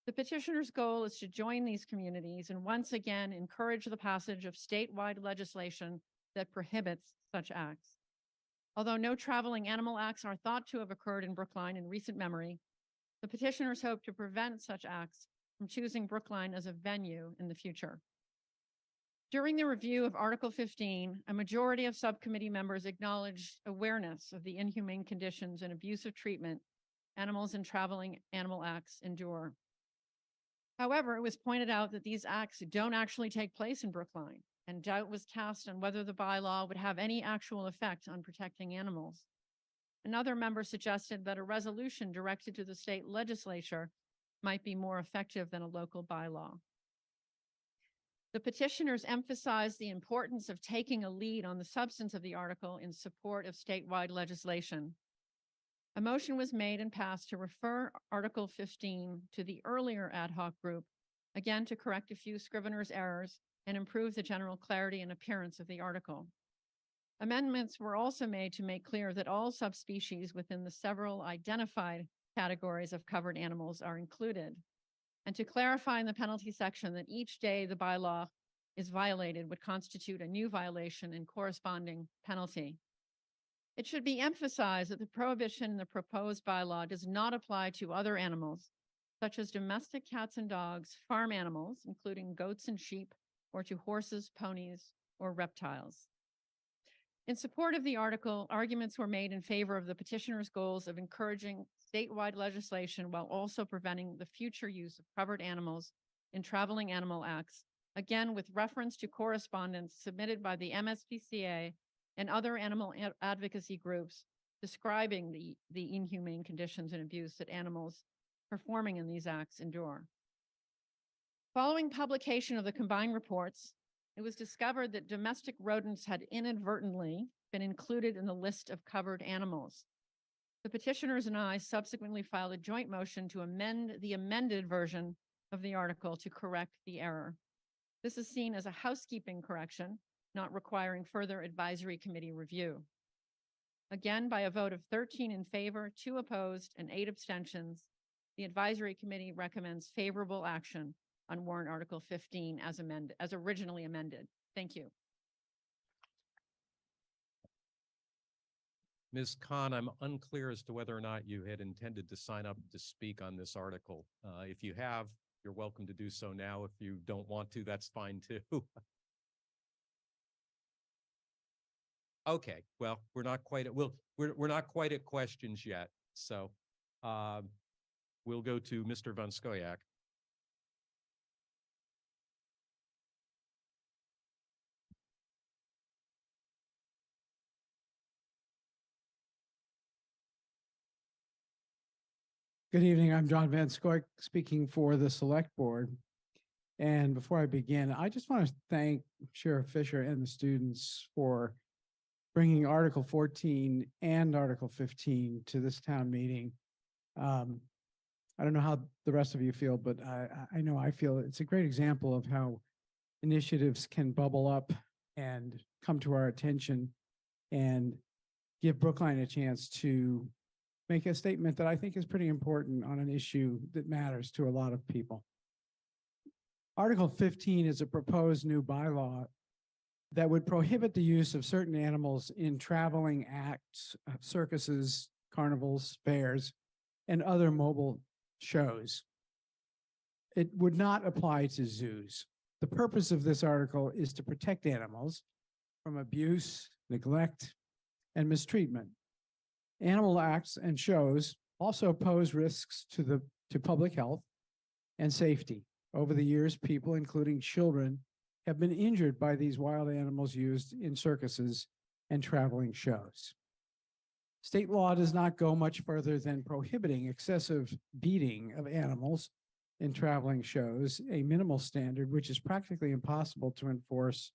The petitioner's goal is to join these communities and once again encourage the passage of statewide legislation that prohibits such acts. Although no traveling animal acts are thought to have occurred in Brookline in recent memory, the petitioners hope to prevent such acts from choosing Brookline as a venue in the future. During the review of Article 15, a majority of subcommittee members acknowledged awareness of the inhumane conditions and abusive treatment animals in traveling animal acts endure. However, it was pointed out that these acts don't actually take place in Brookline, and doubt was cast on whether the bylaw would have any actual effect on protecting animals. Another member suggested that a resolution directed to the state legislature might be more effective than a local bylaw. The petitioners emphasized the importance of taking a lead on the substance of the article in support of statewide legislation. A motion was made and passed to refer Article 15 to the earlier ad hoc group, again to correct a few scrivener's errors and improve the general clarity and appearance of the article. Amendments were also made to make clear that all subspecies within the several identified categories of covered animals are included, and to clarify in the penalty section that each day the bylaw is violated would constitute a new violation and corresponding penalty. It should be emphasized that the prohibition in the proposed bylaw does not apply to other animals, such as domestic cats and dogs, farm animals, including goats and sheep, or to horses, ponies, or reptiles. In support of the article, arguments were made in favor of the petitioner's goals of encouraging statewide legislation while also preventing the future use of covered animals in traveling animal acts, again with reference to correspondence submitted by the MSPCA and other animal advocacy groups describing the inhumane conditions and abuse that animals performing in these acts endure. Following publication of the combined reports, it was discovered that domestic rodents had inadvertently been included in the list of covered animals. The petitioners and I subsequently filed a joint motion to amend the amended version of the article to correct the error. This is seen as a housekeeping correction, not requiring further advisory committee review. Again, by a vote of 13 in favor, 2 opposed, and 8 abstentions, the advisory committee recommends favorable action on warrant Article 15 as originally amended. Thank you. Ms. Khan, I'm unclear as to whether or not you had intended to sign up to speak on this article. If you have, you're welcome to do so now. If you don't want to, that's fine too. Okay, well, we're not quite at questions yet. So we'll go to Mr. Van Scoyac. Good evening. I'm John Van Scoik, speaking for the Select Board. And before I begin, I just want to thank Sheriff Fisher and the students for bringing Article 14 and Article 15 to this town meeting. I don't know how the rest of you feel, but I know I feel it's a great example of how initiatives can bubble up and come to our attention and give Brookline a chance to make a statement that I think is pretty important on an issue that matters to a lot of people. Article 15 is a proposed new bylaw that would prohibit the use of certain animals in traveling acts, circuses, carnivals, fairs, and other mobile shows. It would not apply to zoos. The purpose of this article is to protect animals from abuse, neglect, and mistreatment. Animal acts and shows also pose risks to public health and safety. Over the years, people, including children, have been injured by these wild animals used in circuses and traveling shows. State law does not go much further than prohibiting excessive beating of animals in traveling shows, a minimal standard which is practically impossible to enforce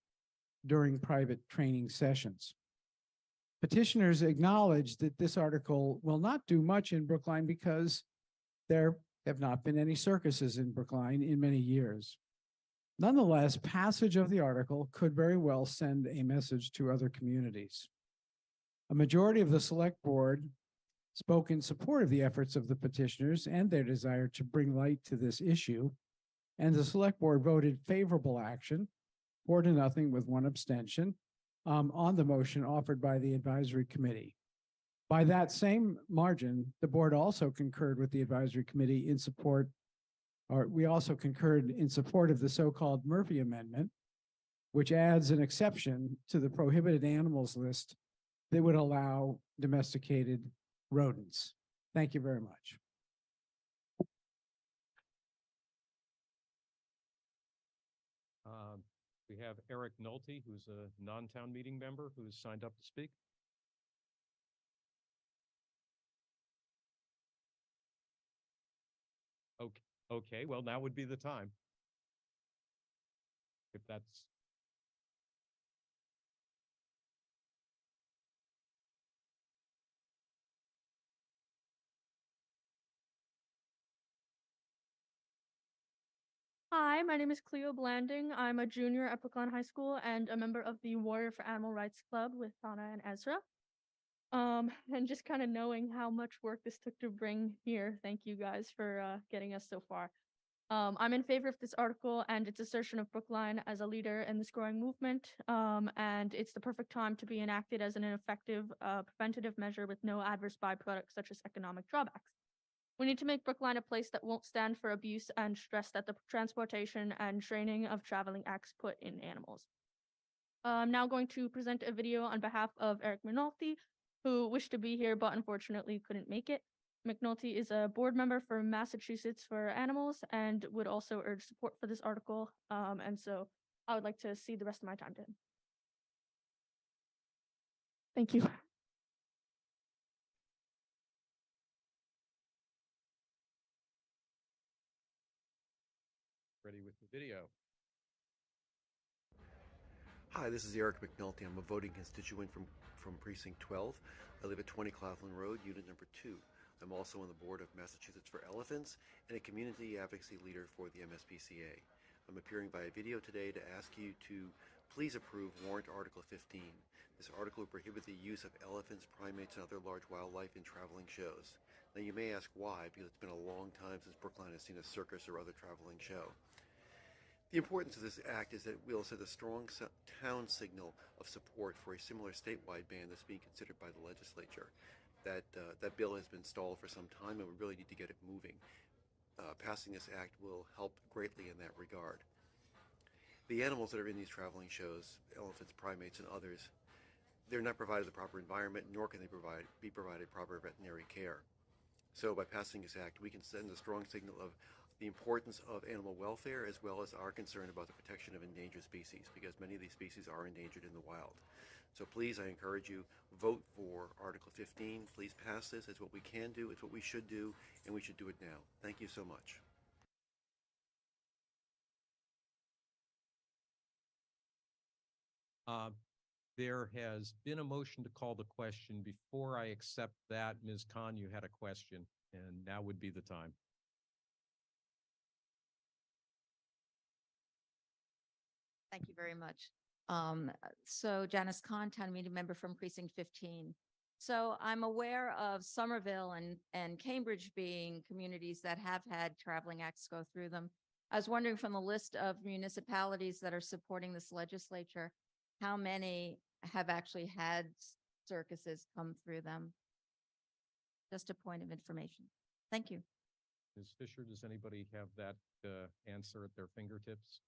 during private training sessions. Petitioners acknowledge that this article will not do much in Brookline because there have not been any circuses in Brookline in many years. Nonetheless, passage of the article could very well send a message to other communities. A majority of the Select Board spoke in support of the efforts of the petitioners and their desire to bring light to this issue, and the Select Board voted favorable action, 4-0 with 1 abstention, on the motion offered by the Advisory Committee. By that same margin, the board also concurred with the Advisory Committee in support, or we also concurred in support of the so-called Murphy Amendment, which adds an exception to the prohibited animals list that would allow domesticated rodents. Thank you very much. We have Eric Nolte, who's a non-town meeting member, who's signed up to speak. Okay, well, now would be the time. If that's. Hi, my name is Cleo Blanding. I'm a junior at Brookline High School and a member of the Warrior for Animal Rights Club with Donna and Ezra. And just kind of knowing how much work this took to bring here, thank you guys for getting us so far. I'm in favor of this article and its assertion of Brookline as a leader in this growing movement, and it's the perfect time to be enacted as an effective preventative measure with no adverse byproducts such as economic drawbacks. We need to make Brookline a place that won't stand for abuse and stress that the transportation and training of traveling acts put in animals. I'm now going to present a video on behalf of Eric McNulty, who wished to be here but unfortunately couldn't make it. McNulty is a board member for Massachusetts for Animals and would also urge support for this article. And so I would like to cede the rest of my time to him. Thank you. Ready with the video. Hi, this is Eric McNulty. I'm a voting constituent from Precinct 12. I live at 20 Claflin Road, Unit number 2. I'm also on the board of Massachusetts for Elephants and a community advocacy leader for the MSPCA. I'm appearing via video today to ask you to please approve warrant Article 15. This article will prohibit the use of elephants, primates, and other large wildlife in traveling shows. Now you may ask why, because it's been a long time since Brookline has seen a circus or other traveling show. The importance of this act is that it will send a strong town signal of support for a similar statewide ban that's being considered by the legislature. That bill has been stalled for some time, and we really need to get it moving. Passing this act will help greatly in that regard. The animals that are in these traveling shows, elephants, primates, and others, they're not provided the proper environment, nor can they be provided proper veterinary care. So by passing this act, we can send a strong signal of the importance of animal welfare, as well as our concern about the protection of endangered species, because many of these species are endangered in the wild. So please, I encourage you, vote for Article 15. Please pass this. It's what we can do. It's what we should do, and we should do it now. Thank you so much. There has been a motion to call the question. Before I accept that, Ms. Khan, you had a question, and now would be the time. Thank you very much. So Janice Khan, town meeting member from precinct 15. So I'm aware of Somerville and Cambridge being communities that have had traveling acts go through them. I was wondering, from the list of municipalities that are supporting this legislature, how many have actually had circuses come through them? Just a point of information. Thank you. Ms. Fisher, does anybody have that answer at their fingertips?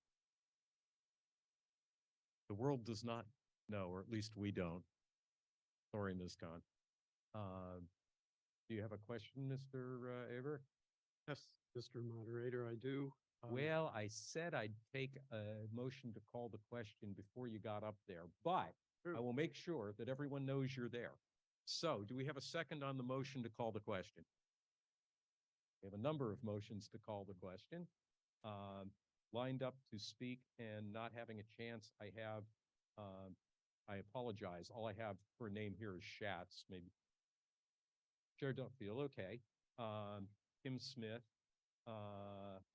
The world does not know, or at least we don't. Sorry, Ms. Khan. Do you have a question, Mr. Aber? Yes, Mr. Moderator, I do. Well, I said I'd take a motion to call the question before you got up there, but I will make sure that everyone knows you're there. So do we have a second on the motion to call the question? We have a number of motions to call the question. Lined up to speak and not having a chance. I apologize. All I have for a name here is Schatz, maybe. Chair Duffield, okay. Kim Smith,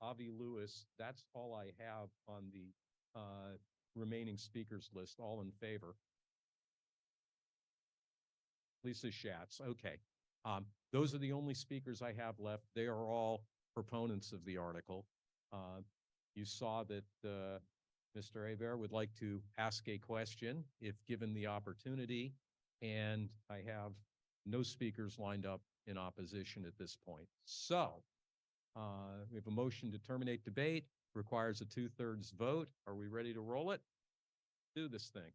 Avi Lewis, that's all I have on the remaining speakers list, all in favor. Lisa Schatz, okay. Those are the only speakers I have left. They are all proponents of the article. You saw that Mr. Aber would like to ask a question if given the opportunity, and I have no speakers lined up in opposition at this point. So we have a motion to terminate debate, requires a 2/3 vote. Are we ready to roll it? Do this thing.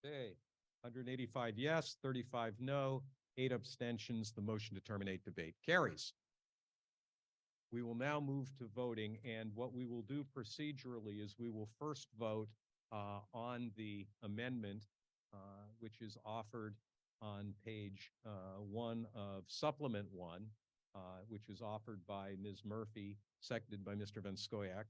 Okay, 185 yes, 35 no, 8 abstentions. The motion to terminate debate carries. We will now move to voting, and what we will do procedurally is we will first vote on the amendment, which is offered on page 1 of supplement 1, which is offered by Ms. Murphy, seconded by Mr. Van Scoyac.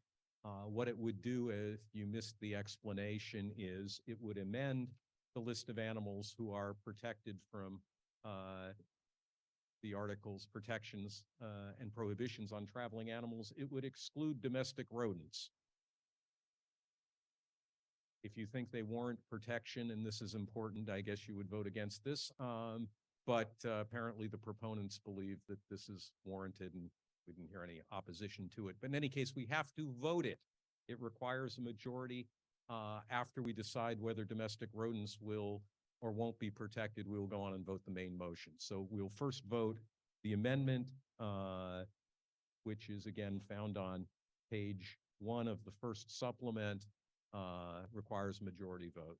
What it would do, if you missed the explanation, is it would amend the list of animals who are protected from the article's protections and prohibitions on traveling animals. It would exclude domestic rodents. If you think they warrant protection, and this is important, I guess you would vote against this. But apparently the proponents believe that this is warranted, and we didn't hear any opposition to it. But in any case, we have to vote it. It requires a majority. After we decide whether domestic rodents will or won't be protected, we will go on and vote the main motion. So we'll first vote the amendment, which is again found on page 1 of the first supplement, requires a majority vote.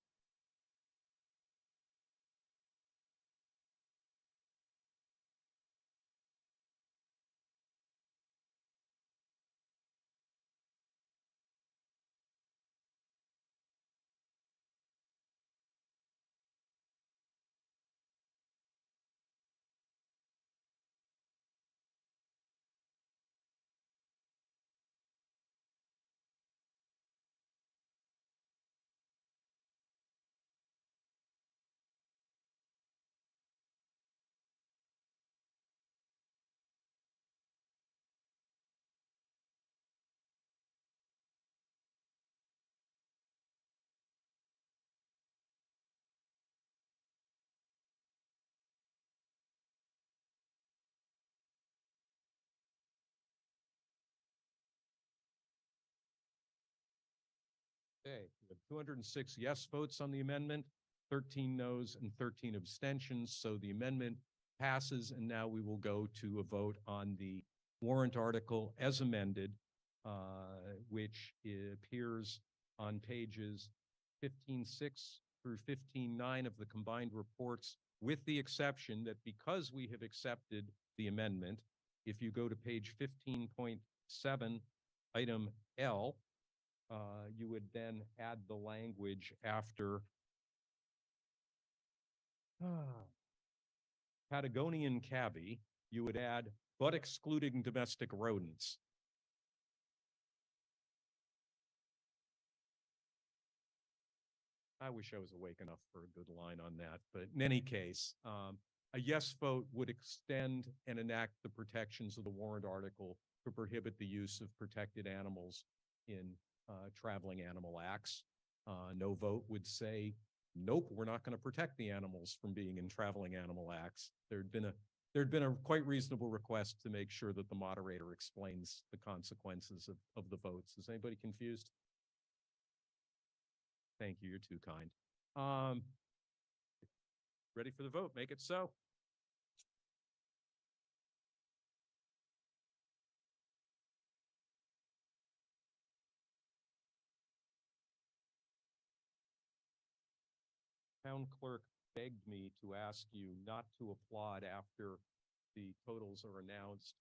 Okay, we have 206 yes votes on the amendment, 13 noes and 13 abstentions. So the amendment passes, and now we will go to a vote on the warrant article as amended, which appears on pages 15.6 through 15.9 of the combined reports, with the exception that because we have accepted the amendment, if you go to page 15.7, item L, you would then add the language after Patagonian cabbie, you would add, but excluding domestic rodents. I wish I was awake enough for a good line on that, but in any case, a yes vote would extend and enact the protections of the warrant article to prohibit the use of protected animals in traveling animal acts. No vote would say, nope, we're not going to protect the animals from being in traveling animal acts. There'd been a quite reasonable request to make sure that the moderator explains the consequences of the votes. Is anybody confused? Thank you, you're too kind. Ready for the vote? Make it so. Town clerk begged me to ask you not to applaud after the totals are announced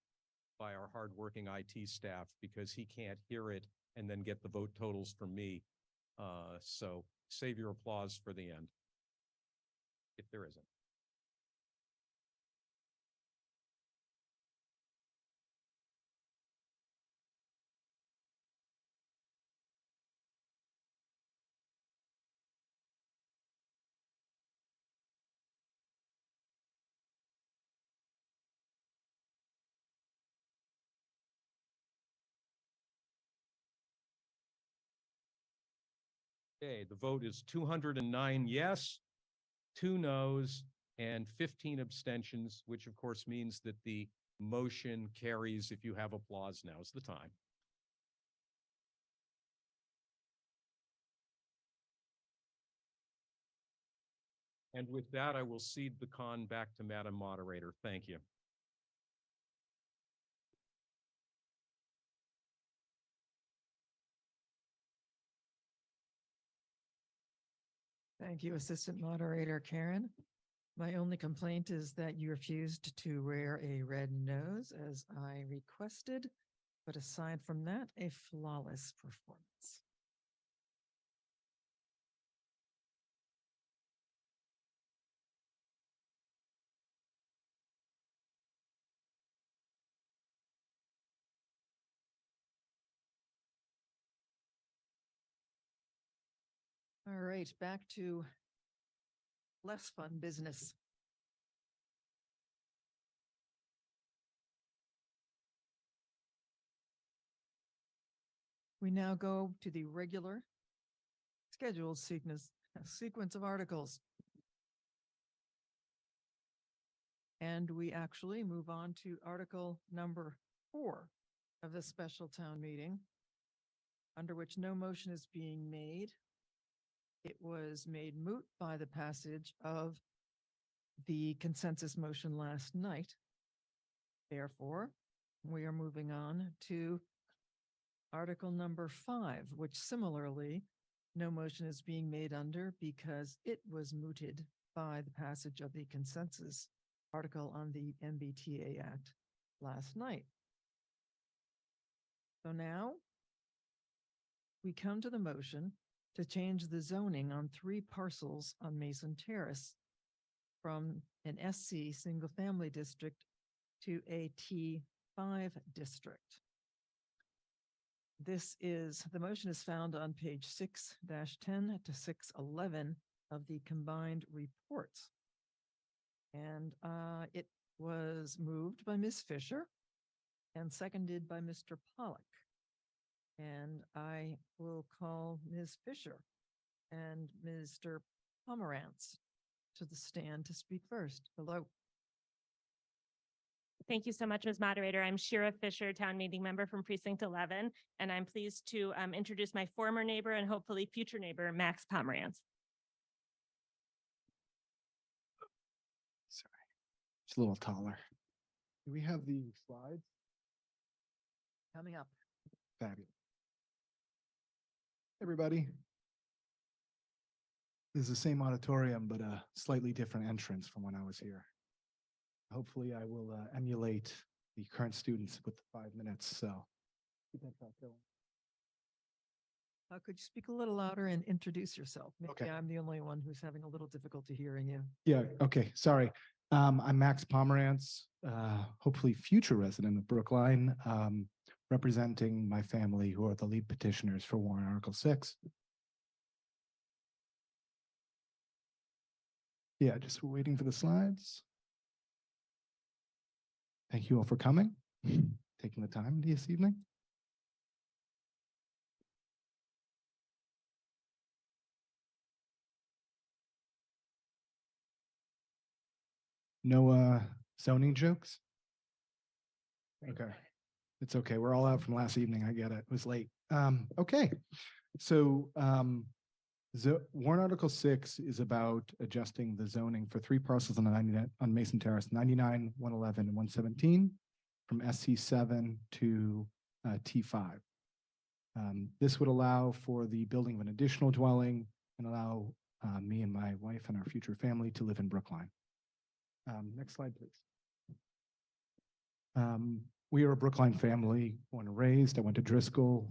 by our hardworking IT staff, because he can't hear it and then get the vote totals from me. So save your applause for the end, if there isn't. Okay, the vote is 209 yes, 2 noes, and 15 abstentions, which of course means that the motion carries. If you have applause, now's the time. And with that, I will cede the con back to Madam Moderator. Thank you. Thank you, Assistant Moderator Karen. My only complaint is that you refused to wear a red nose as I requested, but aside from that, a flawless performance. All right, back to less fun business. We now go to the regular scheduled sequence of articles. And we actually move on to article number 4 of the special town meeting, under which no motion is being made. It was made moot by the passage of the consensus motion last night. Therefore, we are moving on to article number 5, which similarly, no motion is being made under because it was mooted by the passage of the consensus article on the MBTA Act last night. So now we come to the motion to change the zoning on 3 parcels on Mason Terrace from an SC single family district to a T5 district. The motion is found on page 6-10 to 611 of the combined reports. And it was moved by Ms. Fisher and seconded by Mr. Pollack. And I will call Ms. Fisher and Mr. Pomerantz to the stand to speak first. Hello. Thank you so much, Ms. Moderator. I'm Shira Fisher, Town Meeting Member from Precinct 11, and I'm pleased to introduce my former neighbor and hopefully future neighbor, Max Pomerantz. Sorry, it's a little taller. Do we have the slides? Coming up. Fabulous. Everybody. This is the same auditorium, but a slightly different entrance from when I was here. Hopefully I will emulate the current students with the 5 minutes, so. keep that track going. Could you speak a little louder and introduce yourself? Maybe Okay. I'm the only one who's having a little difficulty hearing you. Yeah, okay, sorry. I'm Max Pomerantz, hopefully future resident of Brookline, representing my family who are the lead petitioners for warrant Article 6. Yeah, just waiting for the slides. Thank you all for coming, taking the time this evening. No zoning jokes? Okay, it's okay. We're all out from last evening. I get it. It was late. Okay, so warrant Article 6 is about adjusting the zoning for 3 parcels on Mason Terrace, 99, 111, and 117, from SC7 to T5. This would allow for the building of an additional dwelling and allow me and my wife and our future family to live in Brookline. Next slide, please. We are a Brookline family, born and raised. I went to Driscoll,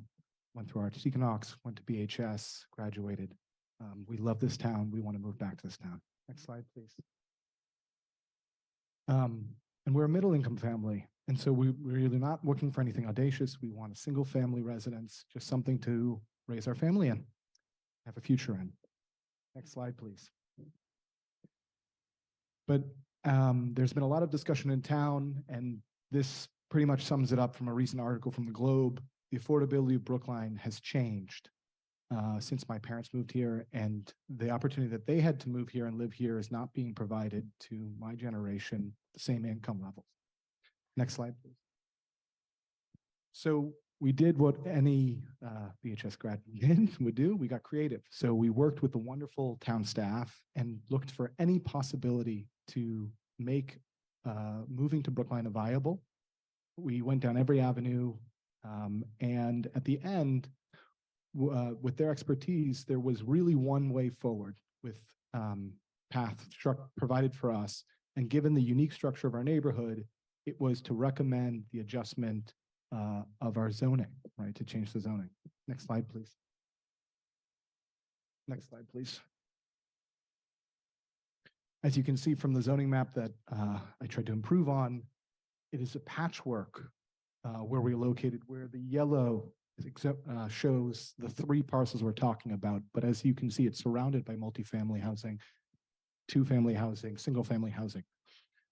went through Arts Economics, went to BHS, graduated. We love this town. We want to move back to this town. Next slide, please. And we're a middle income family. And so we're really not looking for anything audacious. We want a single family residence, just something to raise our family in, have a future in. Next slide, please. But there's been a lot of discussion in town, and this pretty much sums it up from a recent article from the Globe. The affordability of Brookline has changed since my parents moved here, and the opportunity that they had to move here and live here is not being provided to my generation, the same income levels. Next slide, please. So we did what any BHS grad would do. We got creative. So we worked with the wonderful town staff and looked for any possibility to make moving to Brookline viable. We went down every avenue, and at the end, with their expertise, there was really one way forward with path provided for us. And given the unique structure of our neighborhood, it was to recommend the adjustment of our zoning, right, to change the zoning. Next slide, please. Next slide, please. As you can see from the zoning map that I tried to improve on, it is a patchwork where we're located, where the yellow shows the 3 parcels we're talking about. But as you can see, it's surrounded by multifamily housing, 2-family housing, single-family housing,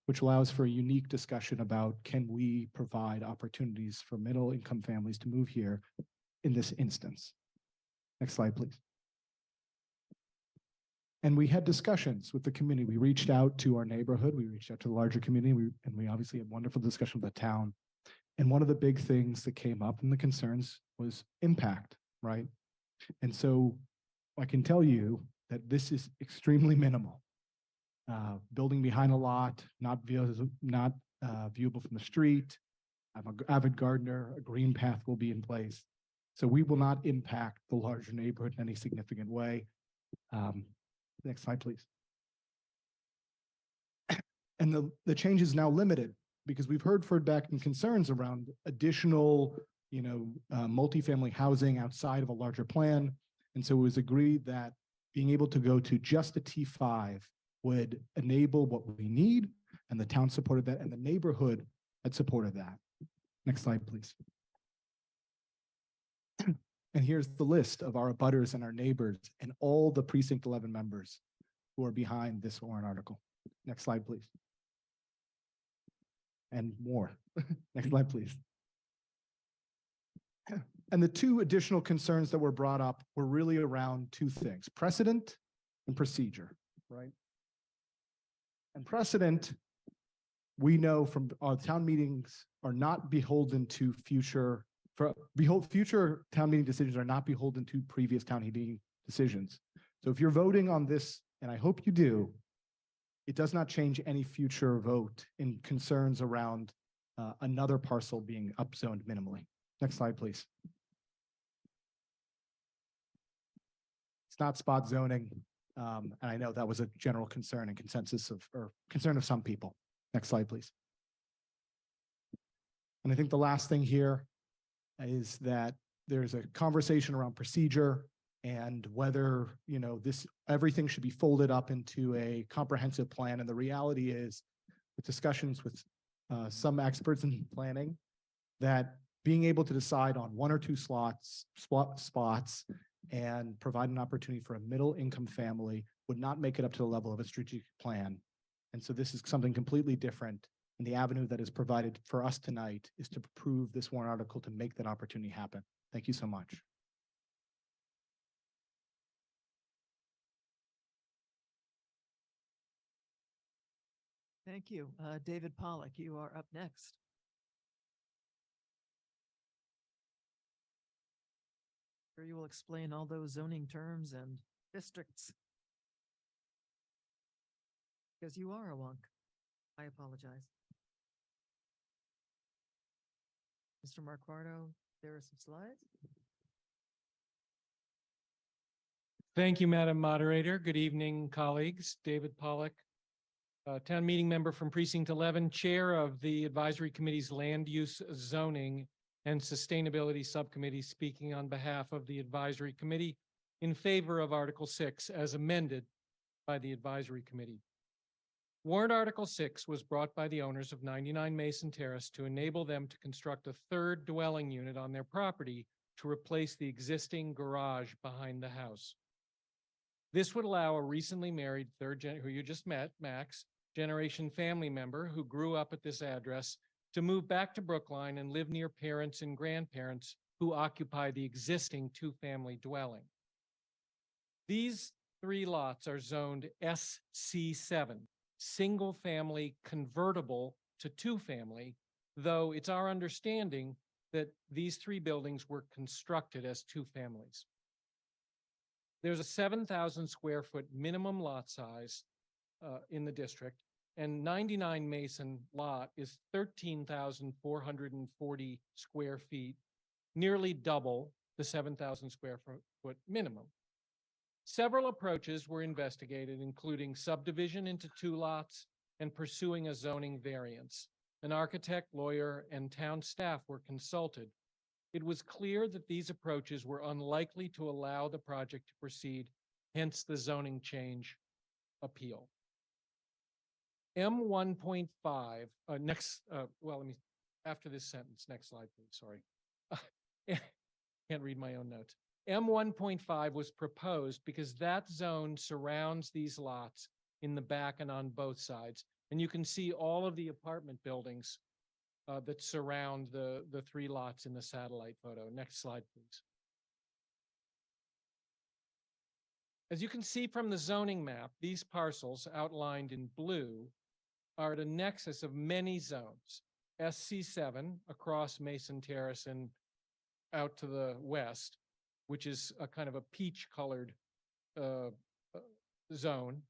which allows for a unique discussion about, can we provide opportunities for middle-income families to move here in this instance? Next slide, please. And we had discussions with the community. We reached out to our neighborhood. We reached out to the larger community. And we obviously had wonderful discussion with the town. And one of the big things that came up in the concerns was impact, right? And so I can tell you that this is extremely minimal. Building behind a lot, not viewable from the street. I'm an avid gardener. A green path will be in place. So we will not impact the larger neighborhood in any significant way. Next slide, please. And the change is now limited because we've heard feedback and concerns around additional, multifamily housing outside of a larger plan. And so it was agreed that being able to go to just a T5 would enable what we need, and the town supported that, and the neighborhood had supported that. Next slide, please. And here's the list of our abutters and our neighbors and all the Precinct 11 members who are behind this warrant article. Next slide, please. And more. Next slide, please. And the 2 additional concerns that were brought up were really around 2 things: precedent and procedure, right? And precedent we know from town meetings are not beholden to future town meeting decisions are not beholden to previous town meeting decisions. So if you're voting on this, and I hope you do, it does not change any future vote in concerns around another parcel being upzoned minimally. Next slide, please. It's not spot zoning. And I know that was a general concern and concern of some people. Next slide, please. And I think the last thing here is that there's a conversation around procedure and whether, everything should be folded up into a comprehensive plan. And the reality is, with discussions with some experts in planning, that being able to decide on one or two spots and provide an opportunity for a middle income family would not make it up to the level of a strategic plan. And so this is something completely different. And the avenue that is provided for us tonight is to approve this warrant article to make that opportunity happen. Thank you so much. Thank you. David Pollack, you are up next. Here you will explain all those zoning terms and districts. Because you are a wonk. I apologize. Mr. Marquardo, there are some slides. Thank you, Madam Moderator. Good evening, colleagues. David Pollack, town meeting member from Precinct 11, chair of the Advisory Committee's Land Use, Zoning, and Sustainability Subcommittee, speaking on behalf of the Advisory Committee in favor of Article 6 as amended by the Advisory Committee. Warrant Article 6 was brought by the owners of 99 Mason Terrace to enable them to construct a third dwelling unit on their property to replace the existing garage behind the house. This would allow a recently married who you just met, Max, generation family member who grew up at this address to move back to Brookline and live near parents and grandparents who occupy the existing two-family dwelling. These 3 lots are zoned SC7, single family convertible to 2-family, though it's our understanding that these 3 buildings were constructed as 2 families. There's a 7,000 square foot minimum lot size in the district, and 99 Mason lot is 13,440 square feet, nearly double the 7,000 square foot minimum. Several approaches were investigated, including subdivision into 2 lots and pursuing a zoning variance. An architect, lawyer, and town staff were consulted. It was clear that these approaches were unlikely to allow the project to proceed, hence the zoning change appeal. M1.5, after this sentence, next slide, please, sorry. Can't read my own notes. M1.5 was proposed because that zone surrounds these lots in the back and on both sides. And you can see all of the apartment buildings that surround the 3 lots in the satellite photo. Next slide, please. As you can see from the zoning map, these parcels outlined in blue are at a nexus of many zones. SC7 across Mason Terrace and out to the west, which is a kind of a peach colored zone.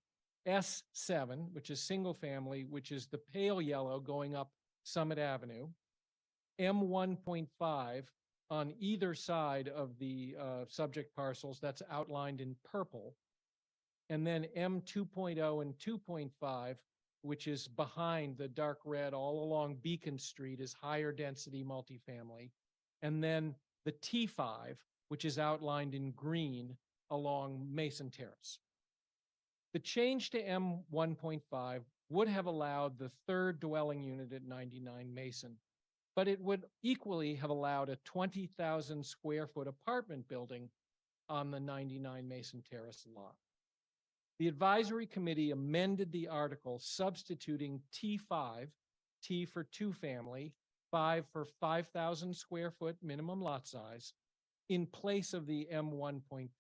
S7, which is single family, which is the pale yellow going up Summit Avenue. M1.5 on either side of the subject parcels, that's outlined in purple. And then M2.0 and 2.5, which is behind the dark red all along Beacon Street, is higher density multifamily. And then the T5, which is outlined in green along Mason Terrace. The change to M1.5 would have allowed the third dwelling unit at 99 Mason, but it would equally have allowed a 20,000 square foot apartment building on the 99 Mason Terrace lot. The advisory committee amended the article substituting T5, T for 2-family, 5 for 5,000 square foot minimum lot size, in place of the M1.5,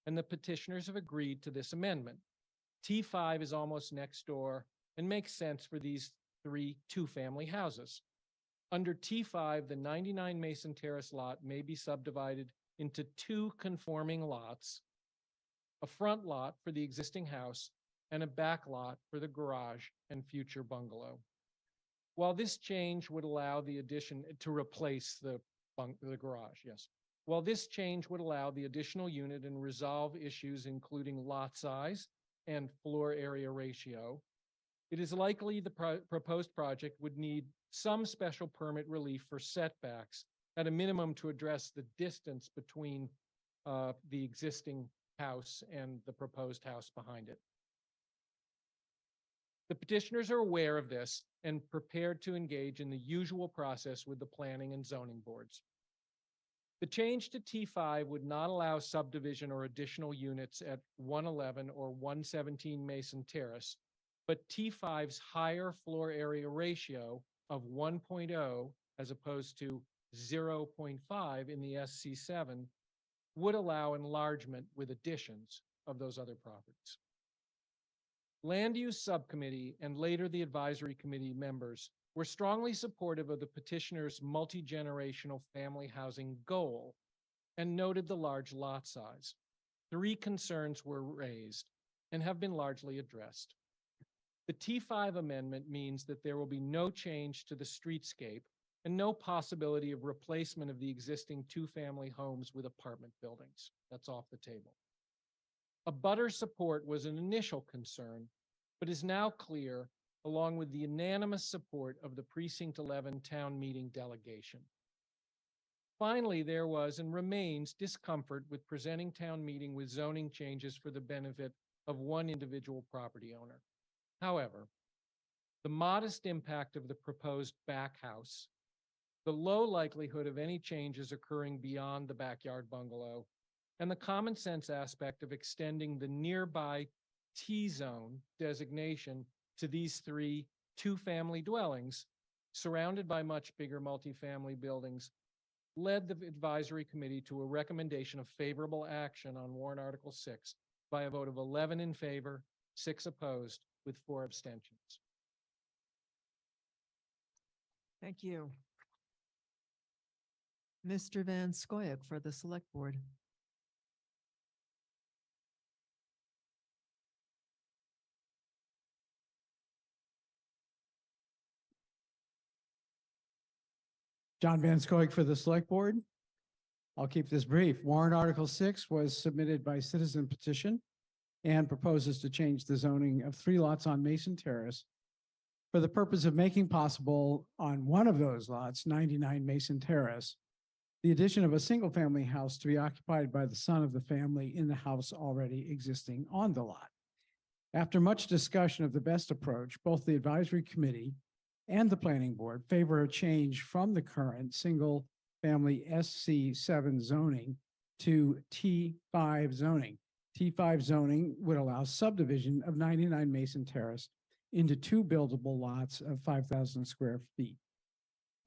and the petitioners have agreed to this amendment. T5 is almost next door and makes sense for these 3 two-family houses. Under T5, the 99 Mason Terrace lot may be subdivided into 2 conforming lots, a front lot for the existing house and a back lot for the garage and future bungalow. While this change would allow the addition to replace the garage, yes. While this change would allow the additional unit and resolve issues including lot size and floor area ratio, it is likely the proposed project would need some special permit relief for setbacks at a minimum to address the distance between the existing house and the proposed house behind it. The petitioners are aware of this and prepared to engage in the usual process with the planning and zoning boards. The change to T5 would not allow subdivision or additional units at 111 or 117 Mason Terrace, but T5's higher floor area ratio of 1.0 as opposed to 0.5 in the SC7 would allow enlargement with additions of those other properties. Land Use Subcommittee and later the Advisory Committee members were strongly supportive of the petitioner's multi-generational family housing goal and noted the large lot size. 3 concerns were raised and have been largely addressed. The T5 amendment means that there will be no change to the streetscape and no possibility of replacement of the existing 2-family homes with apartment buildings. That's off the table. Abutter support was an initial concern, but is now clear along with the unanimous support of the Precinct 11 town meeting delegation. Finally, there was and remains discomfort with presenting town meeting with zoning changes for the benefit of one individual property owner. However, the modest impact of the proposed back house, the low likelihood of any changes occurring beyond the backyard bungalow, and the common sense aspect of extending the nearby T-zone designation to these 3 two-family dwellings surrounded by much bigger multifamily buildings led the advisory committee to a recommendation of favorable action on warrant Article 6 by a vote of 11 in favor, 6 opposed, with 4 abstentions. Thank you. Mr. Van Scoyac for the Select Board. John Van Scoyac for the Select Board. I'll keep this brief. Warrant Article 6 was submitted by citizen petition and proposes to change the zoning of 3 lots on Mason Terrace for the purpose of making possible on one of those lots, 99 Mason Terrace, the addition of a single-family house to be occupied by the son of the family in the house already existing on the lot. After much discussion of the best approach, both the advisory committee and the planning board favor a change from the current single-family SC7 zoning to T5 zoning. T5 zoning would allow subdivision of 99 Mason Terrace into 2 buildable lots of 5,000 square feet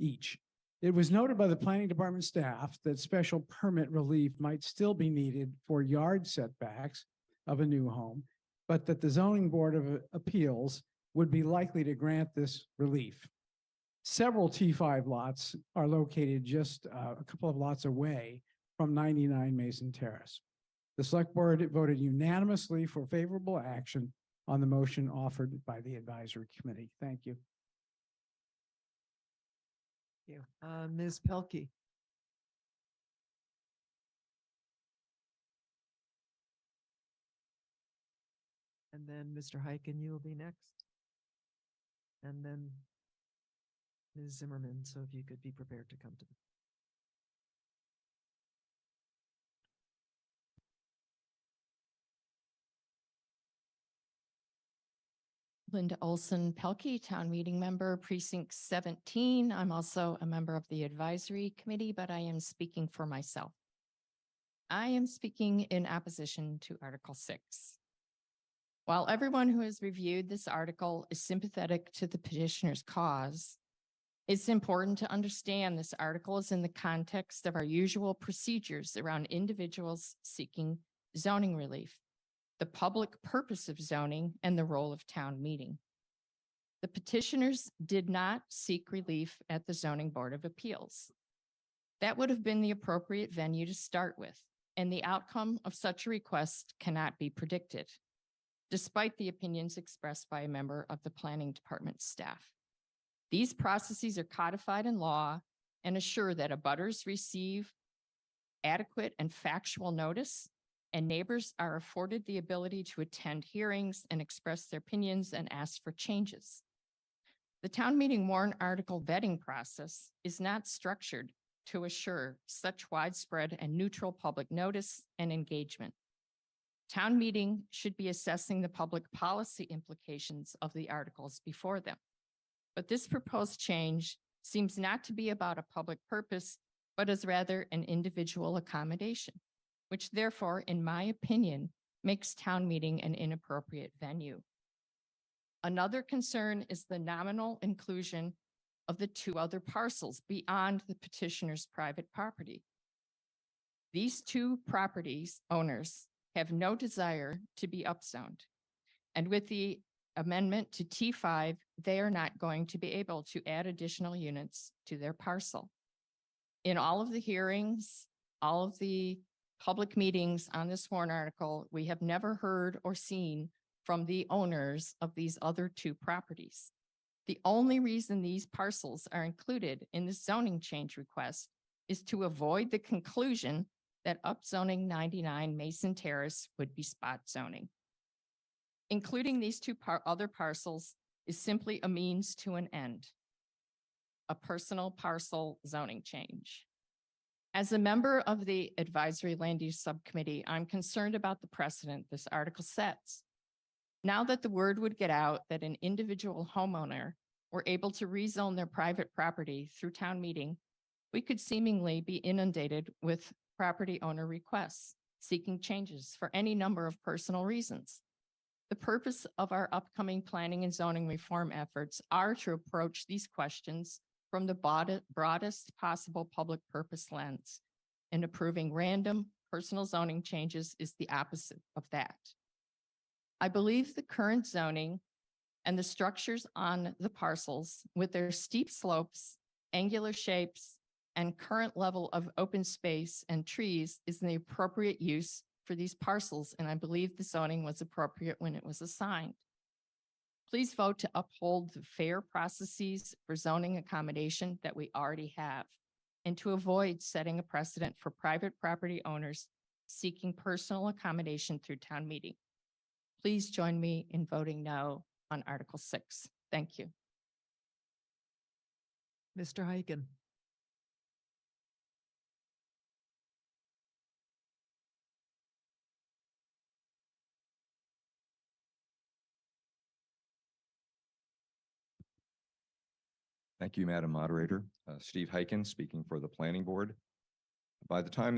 each. It was noted by the planning department staff that special permit relief might still be needed for yard setbacks of a new home, but that the zoning board of appeals would be likely to grant this relief. Several T5 lots are located just a couple of lots away from 99 Mason Terrace. The select board voted unanimously for favorable action on the motion offered by the advisory committee. Thank you. Thank you. Ms. Pelkey. And then Mr. Hyken, you will be next. And then Ms. Zimmerman, so if you could be prepared to come to the. Linda Olson Pelkey, town meeting member, precinct 17. I'm also a member of the advisory committee, but I am speaking for myself. I am speaking in opposition to Article 6. While everyone who has reviewed this article is sympathetic to the petitioner's cause, it's important to understand this article is in the context of our usual procedures around individuals seeking zoning relief, the public purpose of zoning, and the role of town meeting. The petitioners did not seek relief at the Zoning Board of Appeals. That would have been the appropriate venue to start with, and the outcome of such a request cannot be predicted, despite the opinions expressed by a member of the Planning Department staff. These processes are codified in law and assure that abutters receive adequate and factual notice, and neighbors are afforded the ability to attend hearings and express their opinions and ask for changes. The town meeting warrant article vetting process is not structured to assure such widespread and neutral public notice and engagement. Town meeting should be assessing the public policy implications of the articles before them. But this proposed change seems not to be about a public purpose, but is rather an individual accommodation, which therefore, in my opinion, makes town meeting an inappropriate venue. Another concern is the nominal inclusion of the two other parcels beyond the petitioner's private property. These two properties owners have no desire to be upzoned. And with the amendment to T5, they are not going to be able to add additional units to their parcel. In all of the hearings, all of the public meetings on this warrant article, we have never heard or seen from the owners of these other two properties. The only reason these parcels are included in the zoning change request is to avoid the conclusion that upzoning 99 Mason Terrace would be spot zoning. Including these two other parcels is simply a means to an end, a personal parcel zoning change. As a member of the Advisory Land Use Subcommittee, I'm concerned about the precedent this article sets. Now that the word would get out that an individual homeowner were able to rezone their private property through town meeting, we could seemingly be inundated with property owner requests seeking changes for any number of personal reasons. The purpose of our upcoming planning and zoning reform efforts are to approach these questions from the broadest possible public purpose lens, and approving random personal zoning changes is the opposite of that. I believe the current zoning and the structures on the parcels with their steep slopes, angular shapes, and current level of open space and trees is the appropriate use for these parcels, and I believe the zoning was appropriate when it was assigned. Please vote to uphold the fair processes for zoning accommodation that we already have, and to avoid setting a precedent for private property owners seeking personal accommodation through town meeting. Please join me in voting no on Article 6. Thank you. Mr. Hyken. Thank you, Madam Moderator. Steve Hyken speaking for the Planning Board. By the time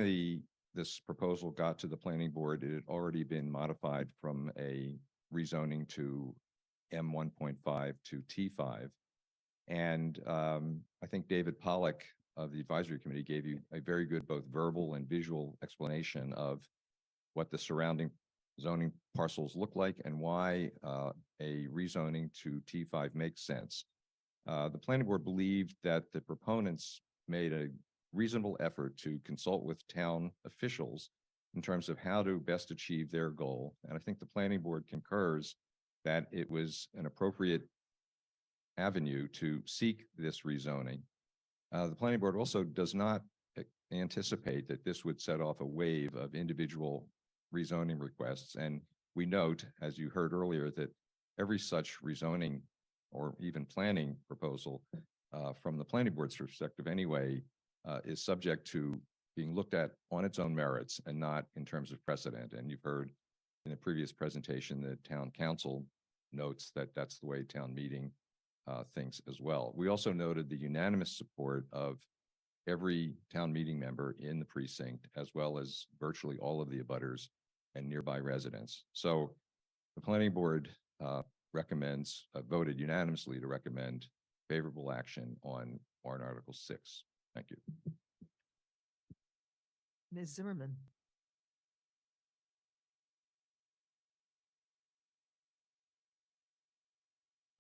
this proposal got to the Planning Board, it had already been modified from a rezoning to M1.5 to T5. And I think David Pollack of the Advisory Committee gave you a very good both verbal and visual explanation of what the surrounding zoning parcels look like and why a rezoning to T5 makes sense. The Planning Board believed that the proponents made a reasonable effort to consult with town officials in terms of how to best achieve their goal. And I think the Planning Board concurs that it was an appropriate avenue to seek this rezoning. The Planning Board also does not anticipate that this would set off a wave of individual rezoning requests. And we note, as you heard earlier, that every such rezoning or even planning proposal from the Planning Board's perspective anyway, is subject to being looked at on its own merits and not in terms of precedent. And you've heard in the previous presentation that Town Council notes that that's the way town meeting thinks as well. We also noted the unanimous support of every town meeting member in the precinct, as well as virtually all of the abutters and nearby residents. So the Planning Board voted unanimously to recommend favorable action on warrant Article 6. Thank you. Ms. Zimmerman.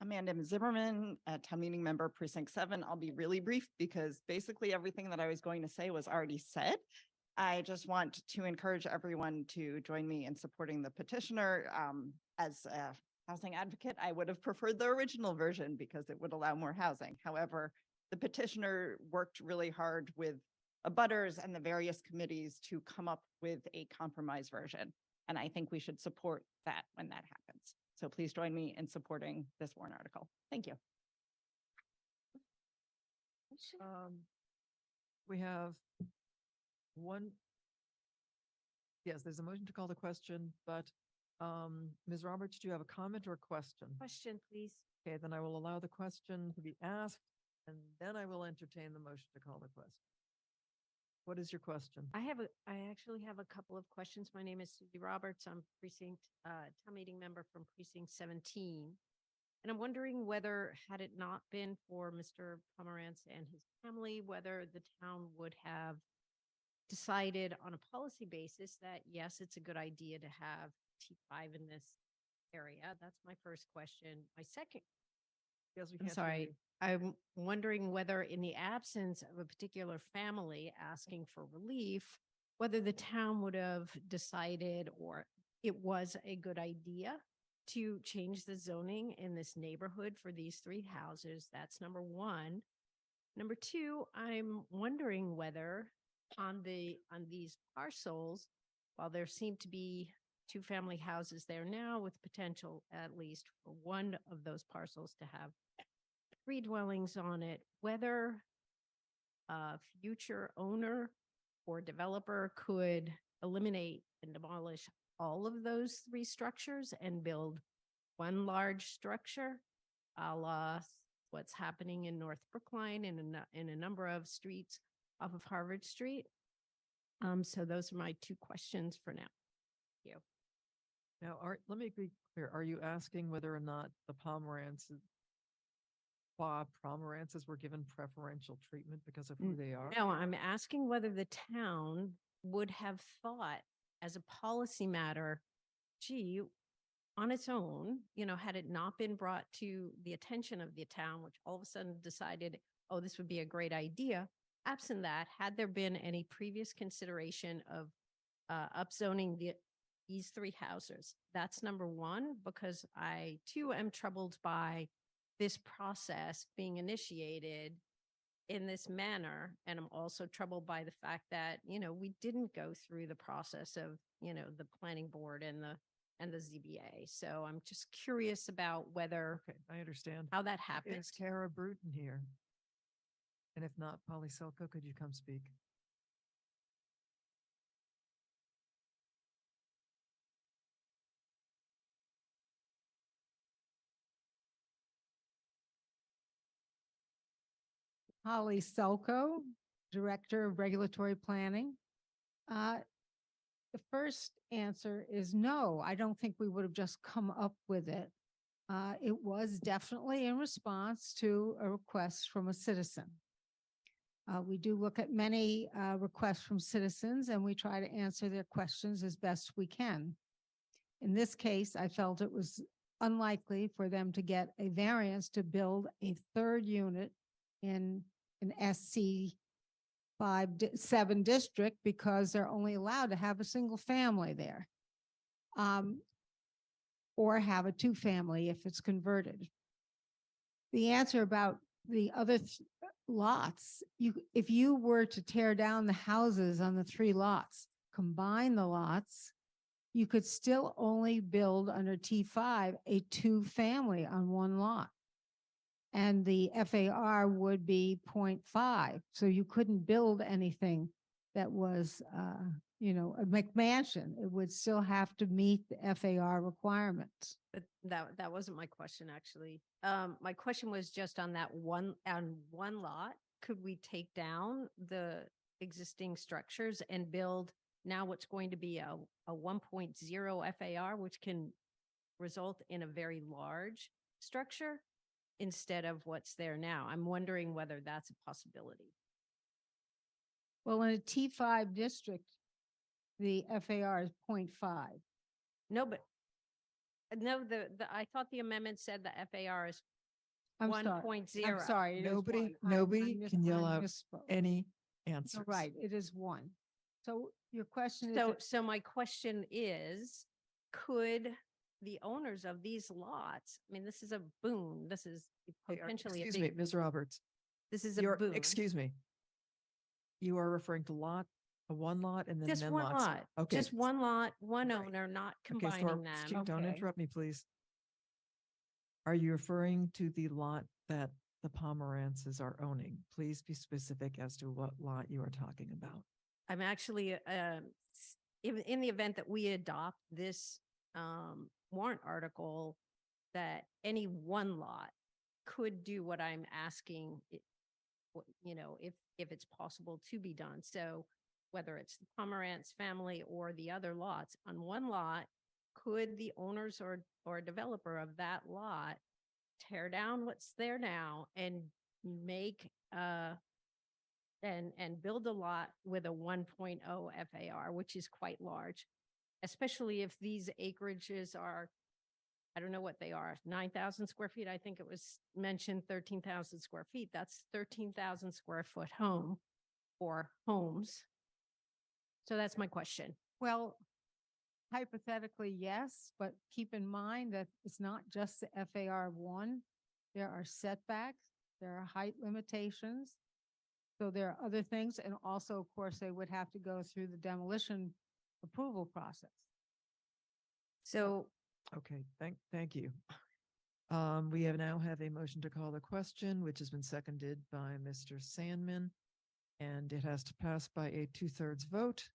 Amanda Zimmerman, a town meeting member, precinct 7. I'll be really brief because basically everything that I was going to say was already said. I just want to encourage everyone to join me in supporting the petitioner. As a housing advocate, I would have preferred the original version because it would allow more housing. However, the petitioner worked really hard with abutters and the various committees to come up with a compromise version. And I think we should support that when that happens. So please join me in supporting this warrant article. Thank you. We have one. Yes, there's a motion to call the question, but Ms. Roberts, do you have a comment or a question? Question, please. Okay, then I will allow the question to be asked, and then I will entertain the motion to call the question. What is your question? I actually have a couple of questions. My name is Susie Roberts. I'm town meeting member from precinct 17. And I'm wondering whether, had it not been for Mr. Pomerantz and his family, whether the town would have decided on a policy basis that, yes, it's a good idea to have T5 in this area. That's my first question. My second, Yes, we I'm can't hear sorry. you. I'm wondering whether in the absence of a particular family asking for relief, whether the town would have decided or it was a good idea to change the zoning in this neighborhood for these 3 houses. That's number one. Number two, I'm wondering whether on these parcels, while there seem to be 2-family houses there now with potential at least for one of those parcels to have 3 dwellings on it, whether a future owner or developer could eliminate and demolish all of those 3 structures and build one large structure, a la what's happening in North Brookline and in a number of streets off of Harvard Street. So those are my 2 questions for now. Thank you. Now, let me be clear. Are you asking whether or not the Pomerantzes were given preferential treatment because of who they are? No, I'm asking whether the town would have thought as a policy matter, gee, on its own, had it not been brought to the attention of the town, which all of a sudden decided, oh, this would be a great idea. Absent that, had there been any previous consideration of upzoning these 3 houses? That's number one, because I too am troubled by this process being initiated in this manner. And I'm also troubled by the fact that, we didn't go through the process of, the planning board and the ZBA. So I'm just curious about whether I understand how that happened. Is Kara Bruton here? And if not, Polly Selko, could you come speak? Holly Selko, Director of Regulatory Planning. The first answer is no, I don't think we would have just come up with it. It was definitely in response to a request from a citizen. We do look at many requests from citizens and we try to answer their questions as best we can. In this case, I felt it was unlikely for them to get a variance to build a 3rd unit in an SC 7 district because they're only allowed to have a single family there. Or have a 2-family if it's converted. The answer about the other lots, if you were to tear down the houses on the 3 lots, combine the lots, you could still only build under T5 a 2-family on 1 lot. And the FAR would be 0.5. So you couldn't build anything that was, a McMansion. It would still have to meet the FAR requirements. But that wasn't my question, actually. My question was just on one lot, could we take down the existing structures and build now what's going to be a 1.0 FAR, which can result in a very large structure instead of what's there now? I'm wondering whether that's a possibility. Well, in a T5 district, the FAR is 0.5. No, but No, I thought the amendment said the FAR is I'm one sorry. point I'm zero. sorry. it is Nobody, one. nobody I can yell out misspoke. any You're answers. right, it is one. So your question is, So my question is, could the owners of these lots, I mean, this is a boon, this is potentially a Excuse me, big, Ms. Roberts. this is a You're, boon. excuse me. You are referring to a one lot and then Just men one lots. lot, Okay. just one lot, one Right. owner, not Okay, so combining them. don't Okay. interrupt me, please. Are you referring to the lot that the Pomerances are owning? Please be specific as to what lot you are talking about. I'm actually, in the event that we adopt this warrant article, that any one lot could do what I'm asking, if it's possible to be done. So whether it's the Pomerantz family or the other lots, on one lot, could the owners or developer of that lot tear down what's there now and make and build a lot with a 1.0 FAR, which is quite large, especially if these acreages are, I don't know what they are, 9,000 square feet. I think it was mentioned 13,000 square feet. That's 13,000 square foot home or homes. So that's my question. well, hypothetically, yes, but keep in mind that it's not just the FAR one. There are setbacks, there are height limitations. So there are other things, and also, of course, they would have to go through the demolition approval process. So Okay, thank you. We now have a motion to call the question, which has been seconded by Mr. Sandman, and it has to pass by a 2/3 vote.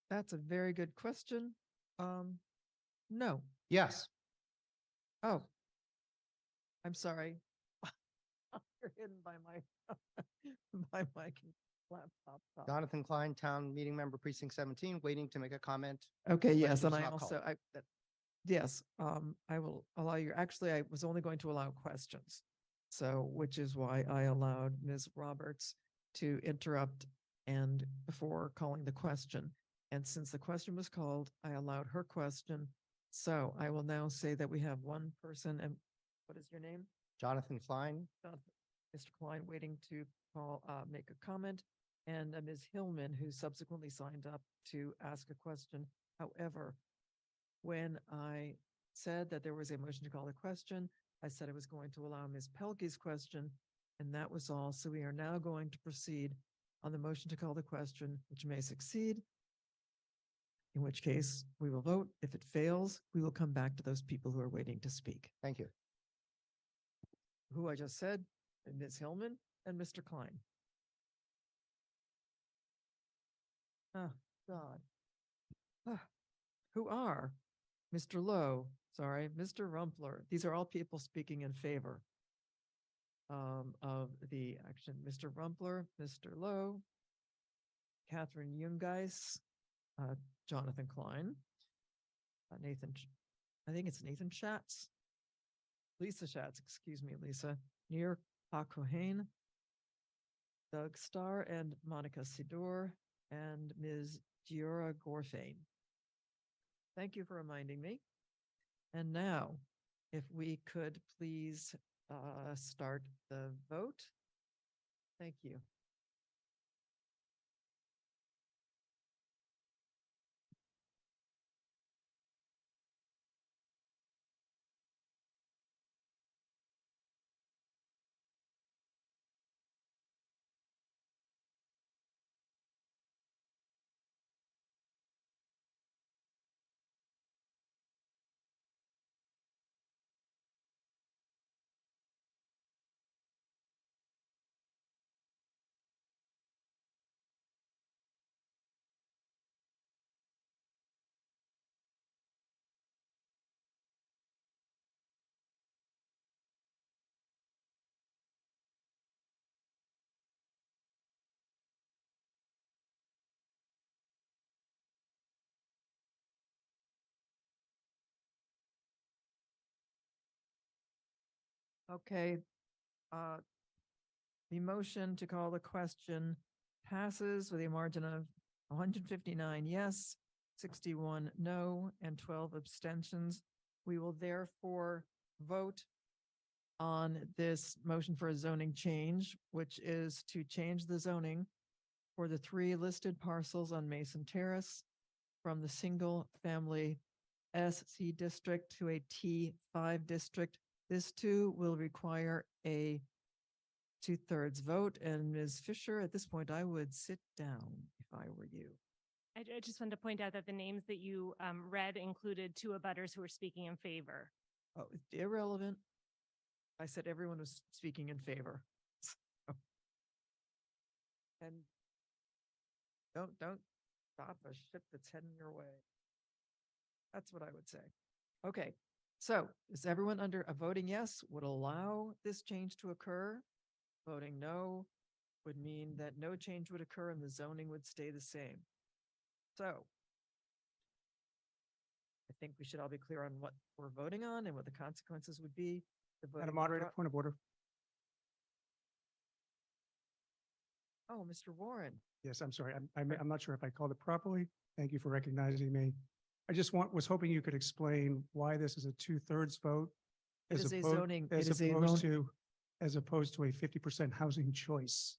That's a very good question. No. Yes. Oh. I'm sorry. You're hidden by my, by my laptop. Jonathan Klein, Town Meeting Member Precinct 17, waiting to make a comment. Okay, yes, Question and was I not also, called. yes, I will allow you, actually, I was only going to allow questions. So, which is why I allowed Ms. Roberts to interrupt and before calling the question. And since the question was called, I allowed her question. So I will now say that we have one person, and what is your name? Jonathan Klein. Mr. Klein waiting to call, make a comment, and Ms. Hillman, who subsequently signed up to ask a question. However, when I said that there was a motion to call the question, I said I was going to allow Ms. Pelkey's question, and that was all. So we are now going to proceed on the motion to call the question, which may succeed, in which case we will vote. If it fails, we will come back to those people who are waiting to speak. Thank you. Who I just said, Ms. Hillman and Mr. Klein. Oh, God. Who are Mr. Lowe, sorry, Mr. Rumpler. These are all people speaking in favor of the action. Mr. Rumpler, Mr. Lowe, Catherine Jungeis, Jonathan Klein, Nathan, I think it's Nathan Schatz, Lisa Schatz, excuse me, Lisa, Nir Hakohen, Doug Starr, and Monica Sidor, and Ms. Giora Gorfain. Thank you for reminding me. And now, if we could please start the vote. Thank you. Okay, the motion to call the question passes with a margin of 159 yes, 61 no, and 12 abstentions. We will therefore vote on this motion for a zoning change, which is to change the zoning for the 3 listed parcels on Mason Terrace from the single family SC district to a T5 district. This too will require a 2/3 vote. And Ms. Fisher, at this point, I would sit down if I were you. I just wanted to point out that the names that you read included 2 abutters who were speaking in favor. Oh, it's irrelevant. I said everyone was speaking in favor. And don't stop a ship that's heading your way. That's what I would say. Okay, so is everyone under a voting yes would allow this change to occur? Voting no would mean that no change would occur and the zoning would stay the same. So I think we should all be clear on what we're voting on and what the consequences would be. The voting Madam will Moderator, drop- point of order. Oh, Mr. Warren. Yes, I'm sorry. I'm not sure if I called it properly. Thank you for recognizing me. I just was hoping you could explain why this is a 2/3 vote. It as is a opposed- zoning- As it is a opposed zon- to, as opposed to a 50% housing choice.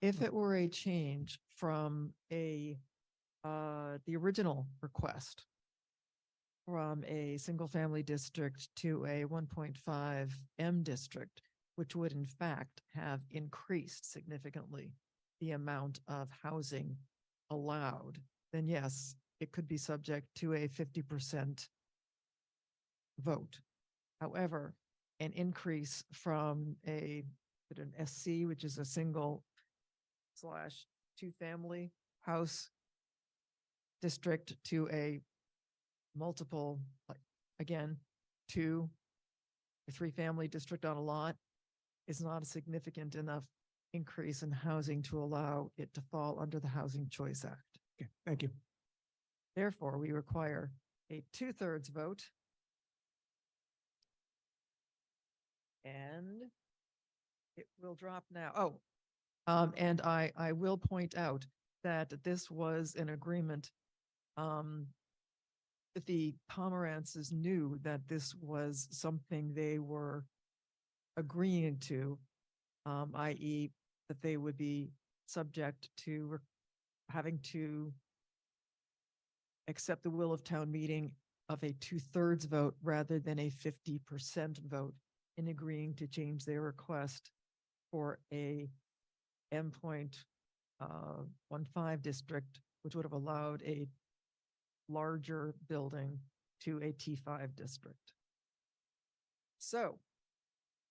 If it were a change from the original request from a single family district to a 1.5 M district, which would in fact have increased significantly the amount of housing allowed, then yes, it could be subject to a 50% vote. However, an increase from an SC, which is a single/2 family house district to a multiple, like, again, 2 or 3 family district on a lot is not a significant enough increase in housing to allow it to fall under the Housing Choice Act. Okay, thank you. Therefore, we require a 2/3 vote. And it will drop now. Oh, and I will point out that this was an agreement. The Pomerances knew that this was something they were agreeing to, i.e. that they would be subject to having to accept the will of town meeting of a 2/3 vote rather than a 50% vote in agreeing to change their request for a M.15 district, which would have allowed a larger building to a T5 district. So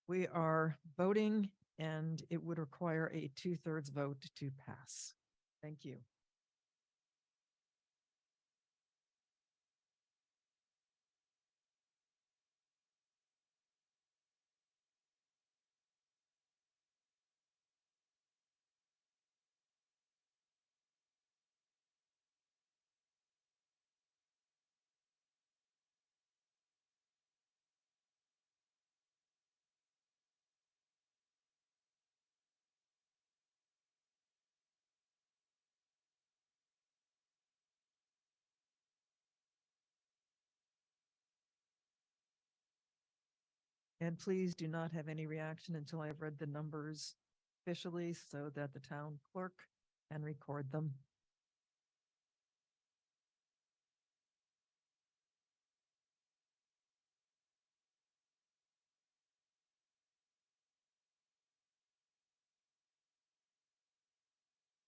we are voting and it would require a 2/3 vote to pass. Thank you. And please do not have any reaction until I've read the numbers officially so that the town clerk can record them.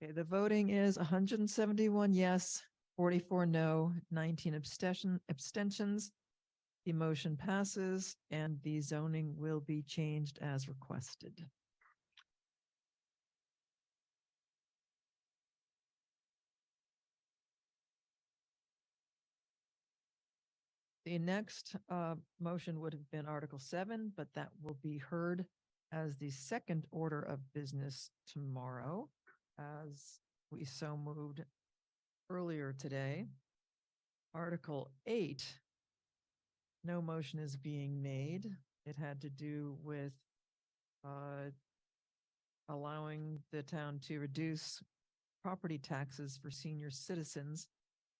Okay, the voting is 171 yes, 44 no, 19 abstentions. The motion passes and the zoning will be changed as requested. The next motion would have been Article 7, but that will be heard as the second order of business tomorrow, as we so moved earlier today. Article 8, no motion is being made. It had to do with allowing the town to reduce property taxes for senior citizens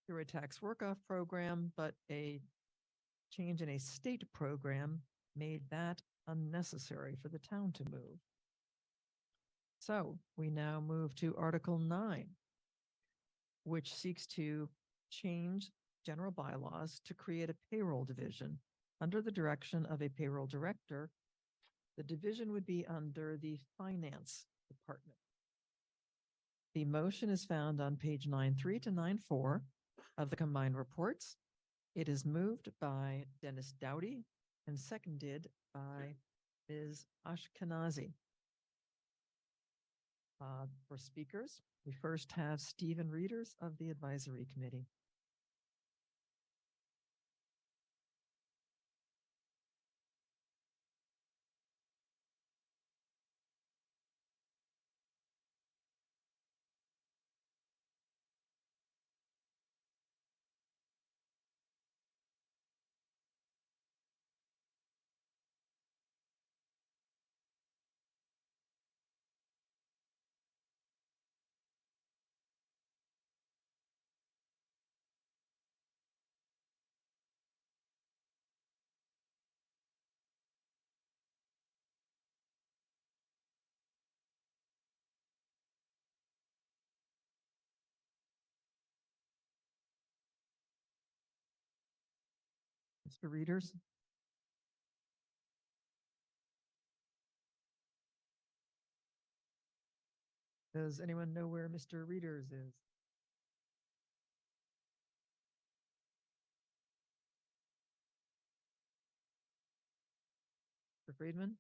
through a tax work-off program, but a change in a state program made that unnecessary for the town to move. So we now move to Article 9, which seeks to change general bylaws to create a payroll division under the direction of a payroll director. The division would be under the finance department. The motion is found on page 9.3 to 9.4 of the combined reports. It is moved by Dennis Doughty and seconded by Ms. Ashkenazi. For speakers, we first have Stephen Reeders of the Advisory Committee. Mr. Reeders? Does anyone know where Mr. Reeders is? Mr. Friedman?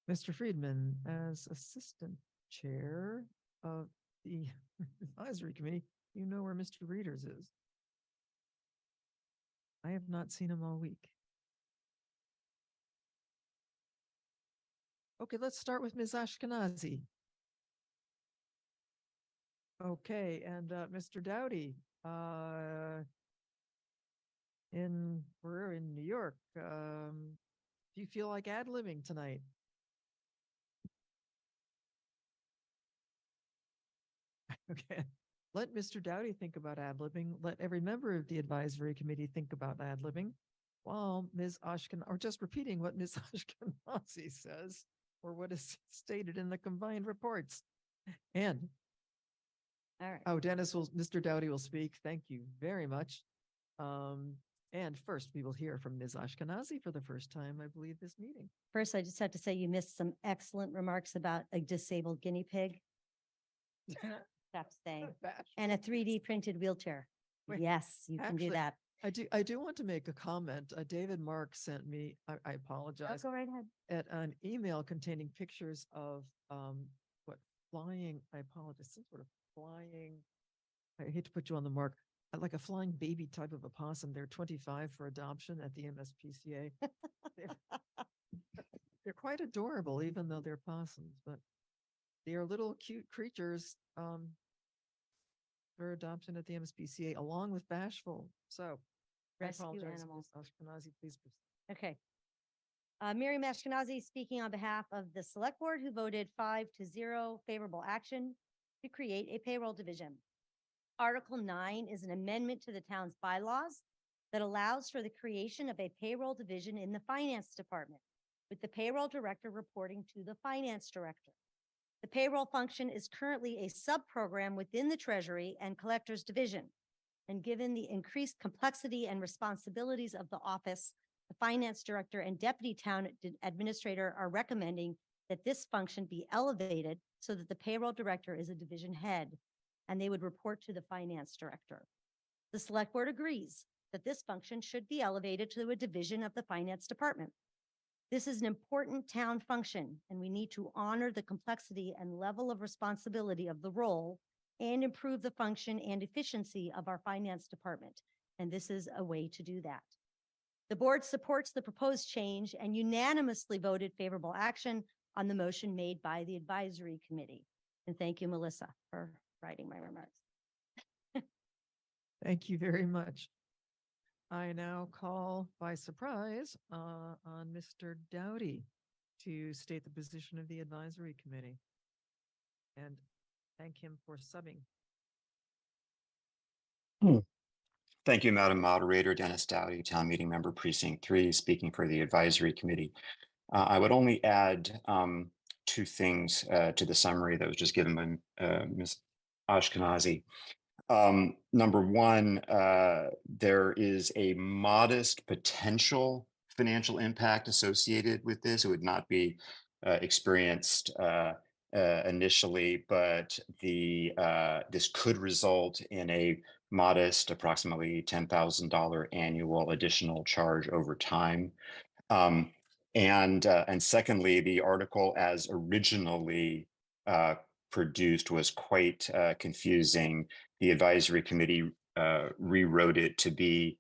Mr. Friedman, as Assistant Chair of the Advisory Committee, you know where Mr. Reeders is. I have not seen him all week. Okay, let's start with Ms. Ashkenazi. Okay, and Mr. Doughty, we're in New York. Do you feel like ad-libbing tonight? Okay, let Mr. Doughty think about ad-libbing. Let every member of the advisory committee think about ad-libbing while Ms. or just repeating what Ms. Ashkenazi says or what is stated in the combined reports. And all right. Oh, Mr. Doughty will speak. Thank you very much. And first we will hear from Ms. Ashkenazi for the first time, I believe, this meeting. First, I just have to say you missed some excellent remarks about a disabled guinea pig. Stop saying. And a 3D printed wheelchair. Wait, yes, you can do actually, that. I do want to make a comment. David Mark sent me, I apologize, Go right ahead. at an email containing pictures of flying, I apologize, some sort of flying, I hate to put you on the mark, like a flying baby type of opossum. They're 25 for adoption at the MSPCA. They're quite adorable, even though they're possums, but they are little cute creatures for adoption at the MSPCA, along with Bashful. So, Rescue I apologize, animals. Ms. Ashkenazi, please proceed. Okay. Miriam Ashkenazi speaking on behalf of the select board who voted 5-0 favorable action to create a payroll division. Article 9 is an amendment to the town's bylaws that allows for the creation of a payroll division in the finance department, with the payroll director reporting to the finance director. The payroll function is currently a sub-program within the Treasury and Collectors Division. And given the increased complexity and responsibilities of the office, the finance director and deputy town administrator are recommending that this function be elevated so that the payroll director is a division head, and they would report to the finance director. The select board agrees that this function should be elevated to a division of the finance department. This is an important town function, and we need to honor the complexity and level of responsibility of the role and improve the function and efficiency of our finance department. And this is a way to do that. The board supports the proposed change and unanimously voted favorable action on the motion made by the advisory committee. And thank you, Melissa, for writing my remarks. Thank you very much. I now call by surprise on Mr. Doughty to state the position of the advisory committee and thank him for subbing Thank you, Madam Moderator. Dennis Dowdy, Town Meeting Member Precinct 3, speaking for the Advisory Committee. I would only add two things to the summary that was just given by Ms. Ashkenazi. Number one, there is a modest potential financial impact associated with this. It would not be experienced initially, but this could result in a modest, approximately $10,000 annual additional charge over time. And secondly, the article as originally produced was quite confusing. The advisory committee rewrote it to be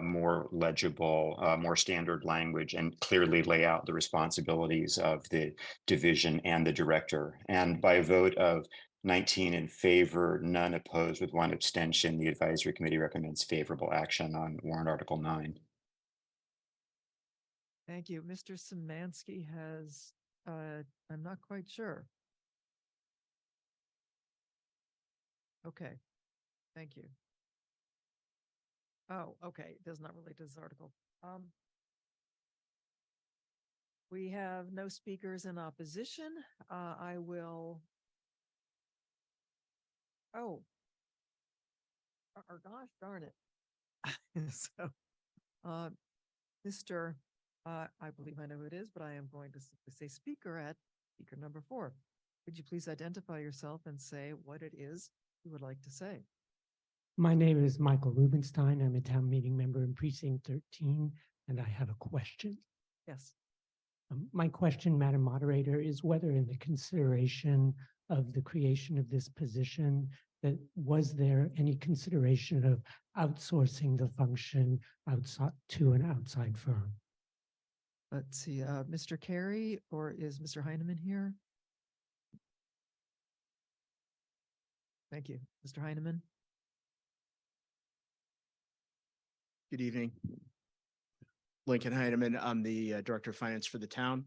more legible, more standard language, and clearly lay out the responsibilities of the division and the director. And by a vote of 19 in favor, none opposed with one abstention, the advisory committee recommends favorable action on warrant Article 9. Thank you. Mr. Szymanski has, I'm not quite sure. Okay, thank you. Oh, okay, it does not relate to this article. We have no speakers in opposition. I will. Oh. Gosh darn it. So, Mr. I believe I know who it is, but I am going to say speaker at speaker number 4. Could you please identify yourself and say what it is you would like to say? My name is Michael Rubenstein. I'm a town meeting member in precinct 13, and I have a question. Yes. My question, Madam Moderator, is whether in the consideration of the creation of this position, that was there any consideration of outsourcing the function outside to an outside firm? Let's see, Mr. Carey, or is Mr. Heineman here? Thank you. Mr. Heineman. Good evening. Lincoln Heineman, I'm the Director of Finance for the town.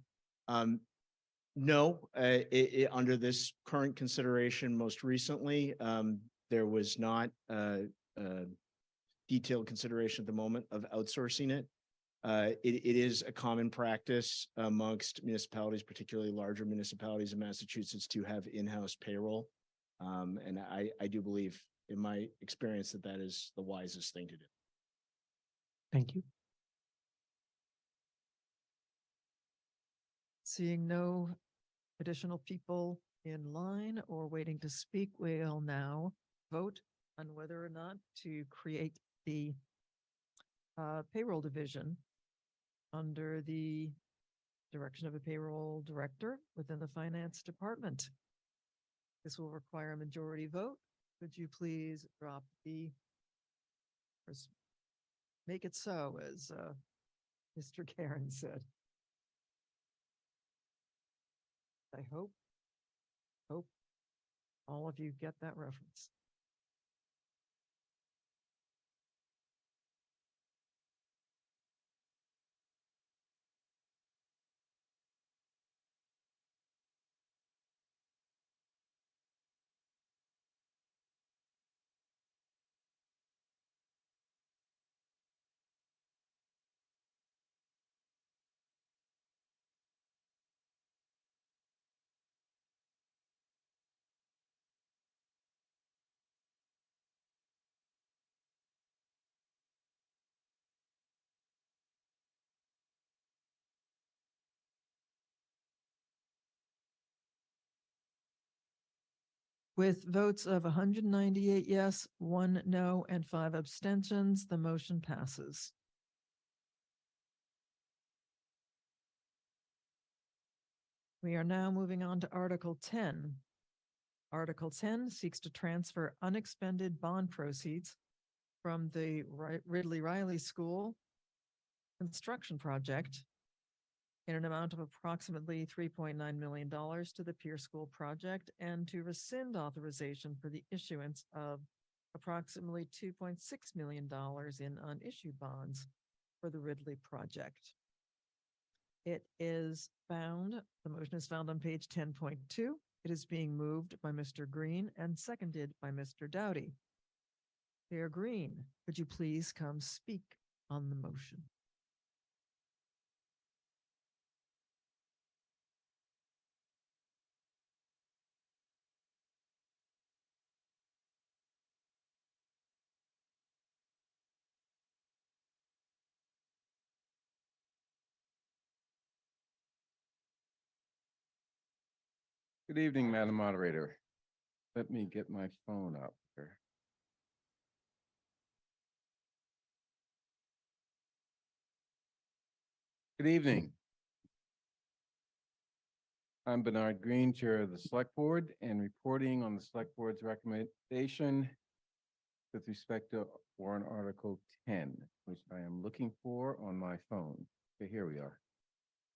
No, under this current consideration, most recently, there was not detailed consideration at the moment of outsourcing it. It is a common practice amongst municipalities, particularly larger municipalities in Massachusetts, to have in-house payroll. And I do believe, in my experience, that is the wisest thing to do. Thank you. Seeing no additional people in line or waiting to speak, we'll now vote on whether or not to create the payroll division under the direction of a payroll director within the finance department. This will require a majority vote. Could you please drop the, or make it so, as Mr. Karen said. I hope all of you get that reference. With votes of 198 yes, 1 no, and 5 abstentions, the motion passes. We are now moving on to Article 10. Article 10 seeks to transfer unexpended bond proceeds from the Ridley Riley School construction project in an amount of approximately $3.9 million to the Pierce School project, and to rescind authorization for the issuance of approximately $2.6 million in unissued bonds for the Ridley project. It is found, the motion is found on page 10.2. It is being moved by Mr. Green and seconded by Mr. Dowdy. Mayor Green, could you please come speak on the motion? Good evening, Madam Moderator. Let me get my phone up here. Good evening. I'm Bernard Green, Chair of the Select Board, and reporting on the Select Board's recommendation with respect to warrant Article 10, which I am looking for on my phone. Okay, here we are.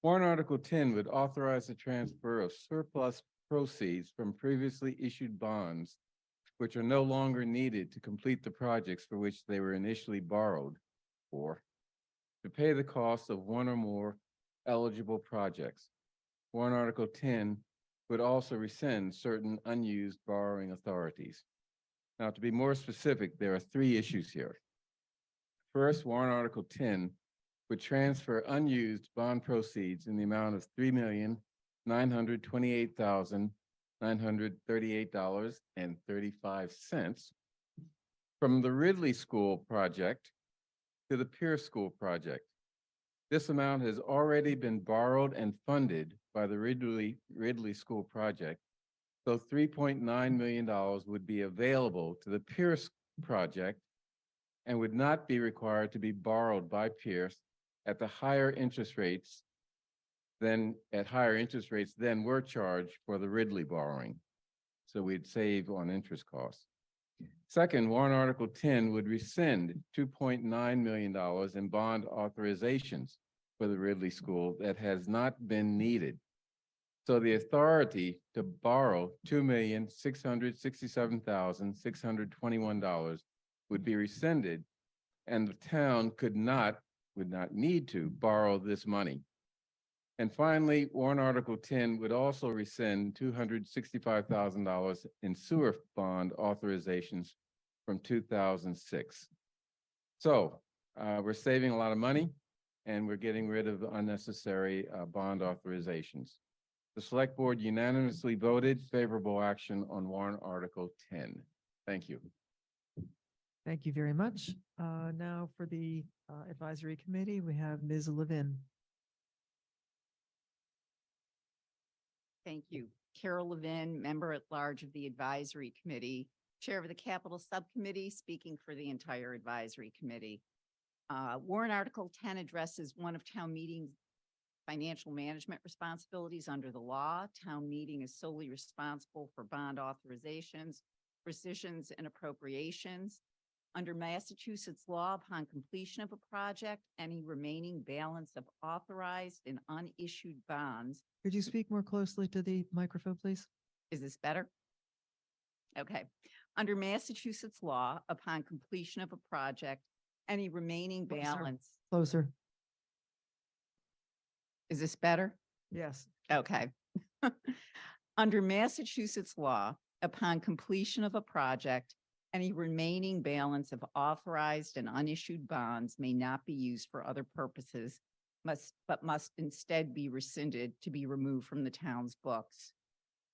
Warrant Article 10 would authorize the transfer of surplus proceeds from previously issued bonds, which are no longer needed to complete the projects for which they were initially borrowed for, to pay the cost of one or more eligible projects. Warrant Article 10 would also rescind certain unused borrowing authorities. Now, to be more specific, there are three issues here. First, Warrant Article 10 would transfer unused bond proceeds in the amount of $3,928,938.35 from the Ridley School project to the Pierce School project. This amount has already been borrowed and funded by the Ridley School project, so $3.9 million would be available to the Pierce project and would not be required to be borrowed by Pierce at the higher interest rates than were charged for the Ridley borrowing. So we'd save on interest costs. Second, warrant Article 10 would rescind $2.9 million in bond authorizations for the Ridley School that has not been needed. So the authority to borrow $2,667,621 would be rescinded, and the town would not need to borrow this money. And finally, warrant Article 10 would also rescind $265,000 in sewer bond authorizations from 2006. So we're saving a lot of money, and we're getting rid of unnecessary bond authorizations. The Select Board unanimously voted favorable action on warrant Article 10. Thank you. Thank you very much. Now for the Advisory Committee, we have Ms. Levin. Thank you. Carol Levin, Member at Large of the Advisory Committee, Chair of the Capital Subcommittee, speaking for the entire Advisory Committee. Warrant Article 10 addresses one of town meeting's financial management responsibilities under the law. Town meeting is solely responsible for bond authorizations, rescissions, and appropriations. Under Massachusetts law, upon completion of a project, any remaining balance of authorized and unissued bonds. Could you speak more closely to the microphone, please? Is this better? Okay. Under Massachusetts law, upon completion of a project, any remaining balance. Closer. Is this better? Yes. Okay. Under Massachusetts law, upon completion of a project, any remaining balance of authorized and unissued bonds may not be used for other purposes, but must instead be rescinded to be removed from the town's books.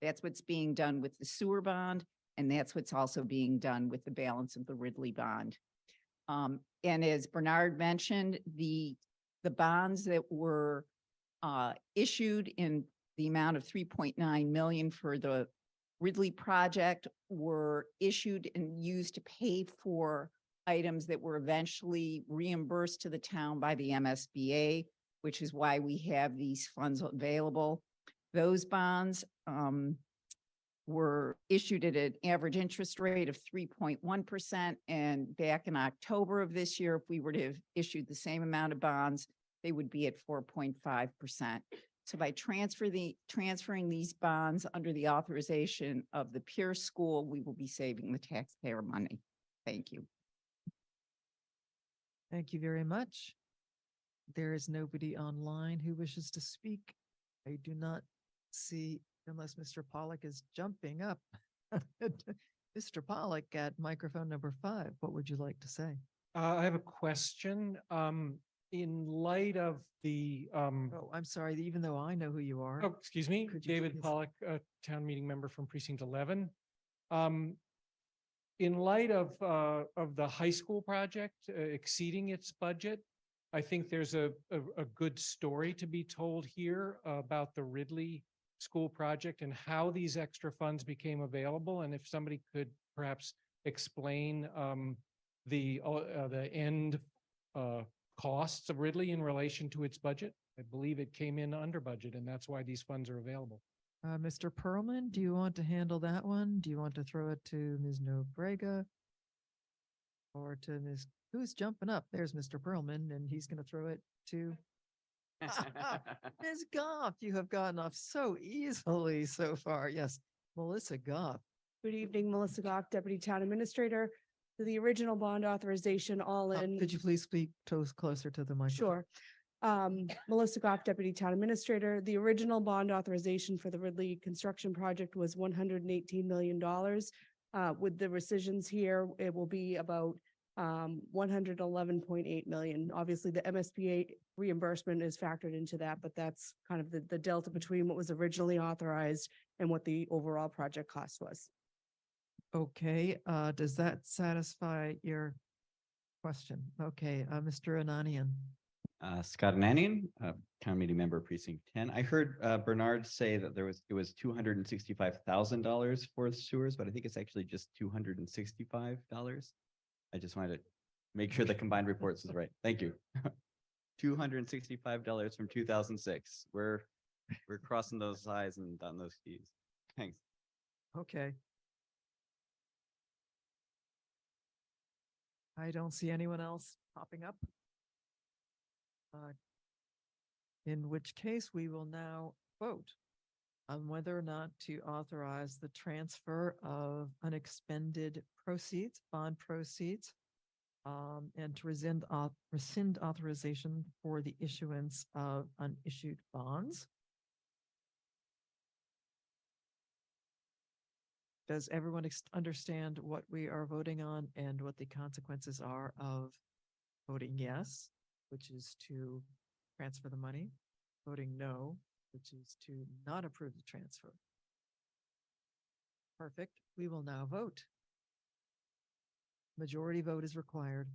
That's what's being done with the sewer bond, and that's what's also being done with the balance of the Ridley bond. And as Bernard mentioned, the bonds that were issued in the amount of 3.9 million for the Ridley project were issued and used to pay for items that were eventually reimbursed to the town by the MSBA, which is why we have these funds available. Those bonds were issued at an average interest rate of 3.1%. And back in October of this year, if we were to have issued the same amount of bonds, they would be at 4.5%. So by transferring these bonds under the authorization of the Pierce School, we will be saving the taxpayer money. Thank you. Thank you very much. There is nobody online who wishes to speak. I do not see, unless Mr. Pollack is jumping up. Mr. Pollock at microphone number 5, what would you like to say? I have a question. In light of the, Oh, I'm sorry, even though I know who you are. oh, excuse me, Could you David please- Pollock, town meeting member from precinct 11. In light of the high school project exceeding its budget, I think there's a good story to be told here about the Ridley School project and how these extra funds became available. And if somebody could perhaps explain the end costs of Ridley in relation to its budget. I believe it came in under budget, and that's why these funds are available. Mr. Perlman, do you want to handle that one? Do you want to throw it to Ms. Nobrega? Or to Ms., who's jumping up? There's Mr. Perlman, and he's going to throw it to Ms. Goff. You have gotten off so easily so far. Yes, Melissa Goff. Good evening, Melissa Goff, Deputy Town Administrator. The original bond authorization all in. Could you please speak closer to the microphone? Sure. Melissa Goff, Deputy Town Administrator. The original bond authorization for the Ridley construction project was $118 million. With the rescissions here, it will be about 111.8 million. Obviously, the MSBA reimbursement is factored into that, but that's kind of the delta between what was originally authorized and what the overall project cost was. Okay, does that satisfy your question? Okay, Mr. Ananian. Scott Ananian, town meeting member precinct 10. I heard Bernard say that it was $265,000 for the sewers, but I think it's actually just $265. I just wanted to make sure the combined reports is right. Thank you. $265 from 2006. We're crossing those I's and dotting those T's. Thanks. Okay. I don't see anyone else popping up. In which case we will now vote on whether or not to authorize the transfer of unexpended proceeds, bond proceeds, and to rescind authorization for the issuance of unissued bonds. Does everyone understand what we are voting on and what the consequences are of voting yes, which is to transfer the money, voting no, which is to not approve the transfer? Perfect. We will now vote. Majority vote is required.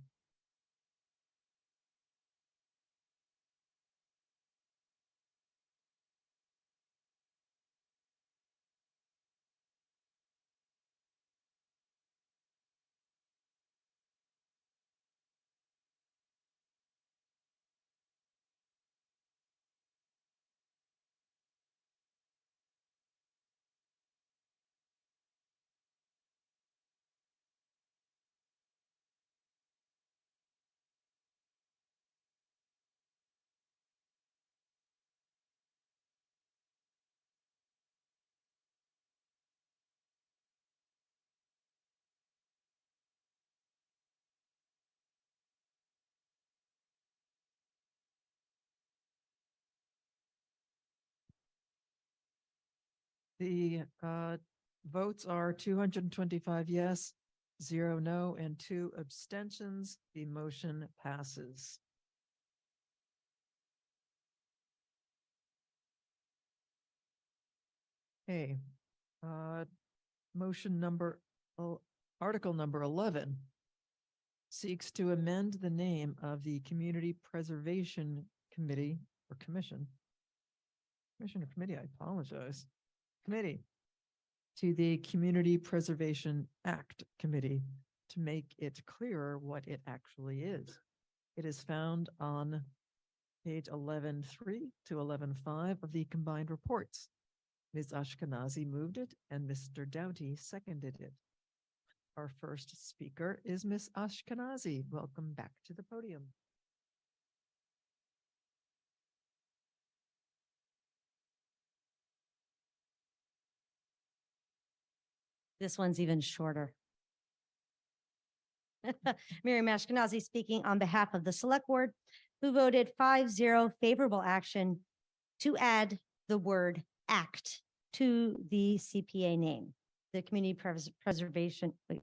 The votes are 225 yes, 0 no, and 2 abstentions. The motion passes. Okay, motion number, article number 11 seeks to amend the name of the Community Preservation Committee or Commission. Commission or committee, I apologize. Committee to the Community Preservation Act Committee to make it clearer what it actually is. It is found on page 11.3 to 11.5 of the combined reports. Ms. Ashkenazi moved it and Mr. Doughty seconded it. Our first speaker is Ms. Ashkenazi. Welcome back to the podium. This one's even shorter. Miriam Ashkenazi speaking on behalf of the Select Board, who voted 5-0 favorable action to add the word act to the CPA name. the Community Preservation, wait,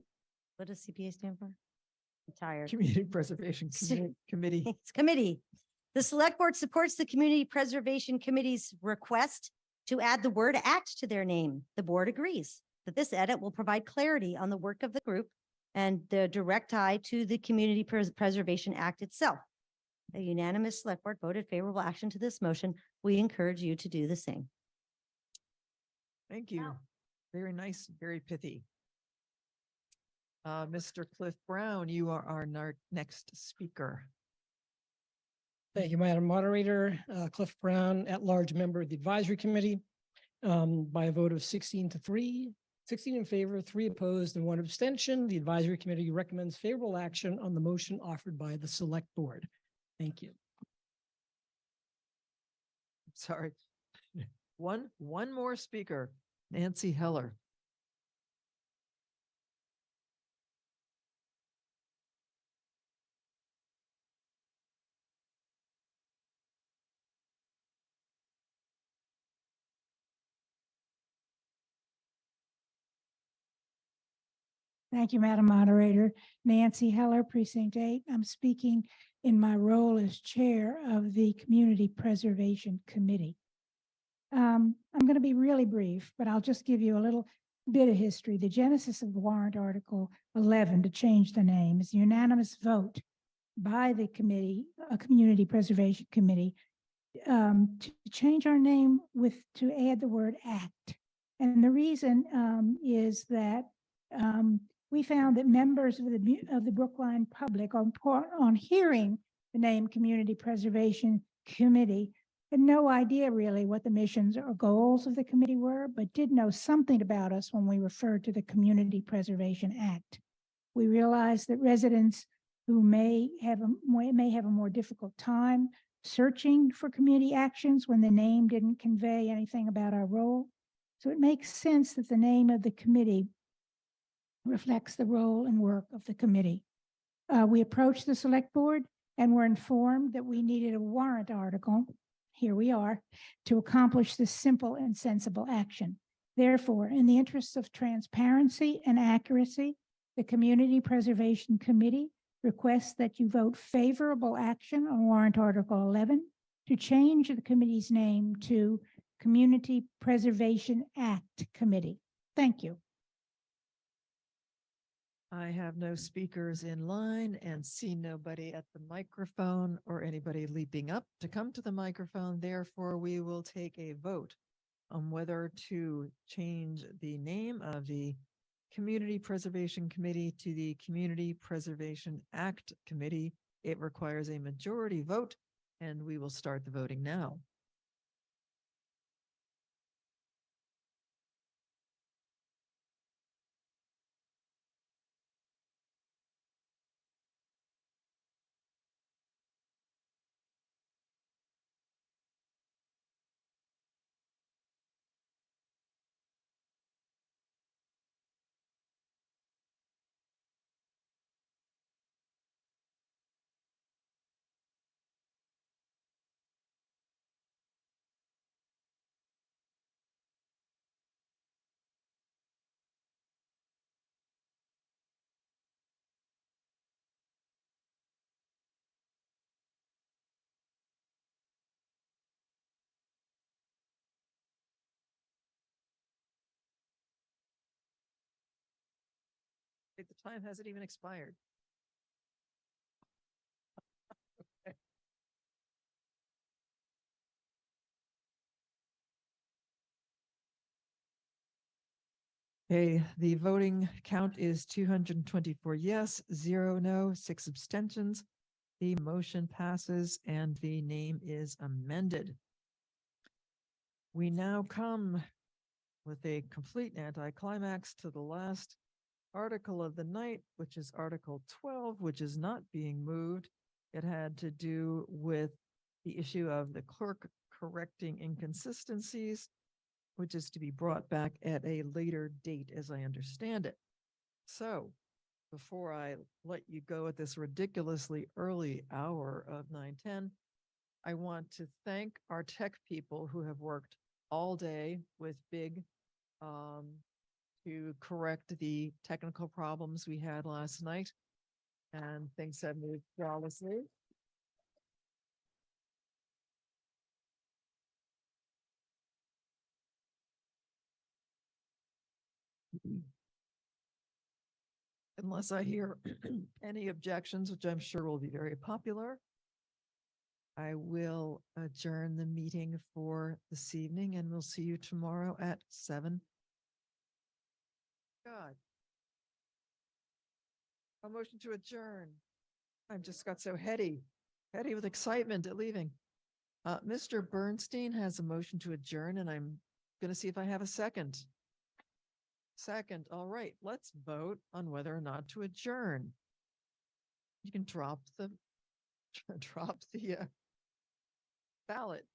what does CPA stand for? I'm tired. Community Preservation Committee. It's committee. The select board supports the Community Preservation Committee's request to add the word act to their name. The board agrees that this edit will provide clarity on the work of the group and the direct tie to the Community Preservation Act itself. A unanimous select board voted favorable action to this motion. We encourage you to do the same. Thank you. Very nice, very pithy. Mr. Cliff Brown, you are our next speaker. Thank you, Madam Moderator. Cliff Brown, at-large member of the Advisory Committee. By a vote of 16-3, 16 in favor, 3 opposed, and 1 abstention, the Advisory Committee recommends favorable action on the motion offered by the Select Board. Thank you. Sorry. One more speaker, Nancy Heller. Thank you, Madam Moderator. Nancy Heller, Precinct 8. I'm speaking in my role as Chair of the Community Preservation Committee. I'm going to be really brief, but I'll just give you a little bit of history. The genesis of warrant Article 11 to change the name is a unanimous vote by the committee, a Community Preservation Committee, to change our name to add the word act. And the reason is that we found that members of the Brookline public on hearing the name Community Preservation Committee had no idea really what the missions or goals of the committee were, but did know something about us when we referred to the Community Preservation Act. We realized that residents who may have a more difficult time searching for community actions when the name didn't convey anything about our role. So it makes sense that the name of the committee reflects the role and work of the committee. We approached the select board and were informed that we needed a warrant article, here we are, to accomplish this simple and sensible action. Therefore, in the interests of transparency and accuracy, the Community Preservation Committee requests that you vote favorable action on warrant Article 11 to change the committee's name to Community Preservation Act Committee. Thank you. I have no speakers in line and see nobody at the microphone or anybody leaping up to come to the microphone. Therefore, we will take a vote on whether to change the name of the Community Preservation Committee to the Community Preservation Act Committee. It requires a majority vote, and we will start the voting now. The time hasn't even expired. Okay. Okay, the voting count is 224 yes, 0 no, 6 abstentions. The motion passes and the name is amended. We now come with a complete anticlimax to the last article of the night, which is Article 12, which is not being moved. It had to do with the issue of the clerk correcting inconsistencies, which is to be brought back at a later date, as I understand it. So before I let you go at this ridiculously early hour of 9:10, I want to thank our tech people who have worked all day with big to correct the technical problems we had last night. And things have moved flawlessly. Unless I hear any objections, which I'm sure will be very popular, I will adjourn the meeting for this evening and we'll see you tomorrow at 7. God. A motion to adjourn. I just got so heady with excitement at leaving. Mr. Bernstein has a motion to adjourn and I'm going to see if I have a second. Second, all right, let's vote on whether or not to adjourn. You can drop the ballot.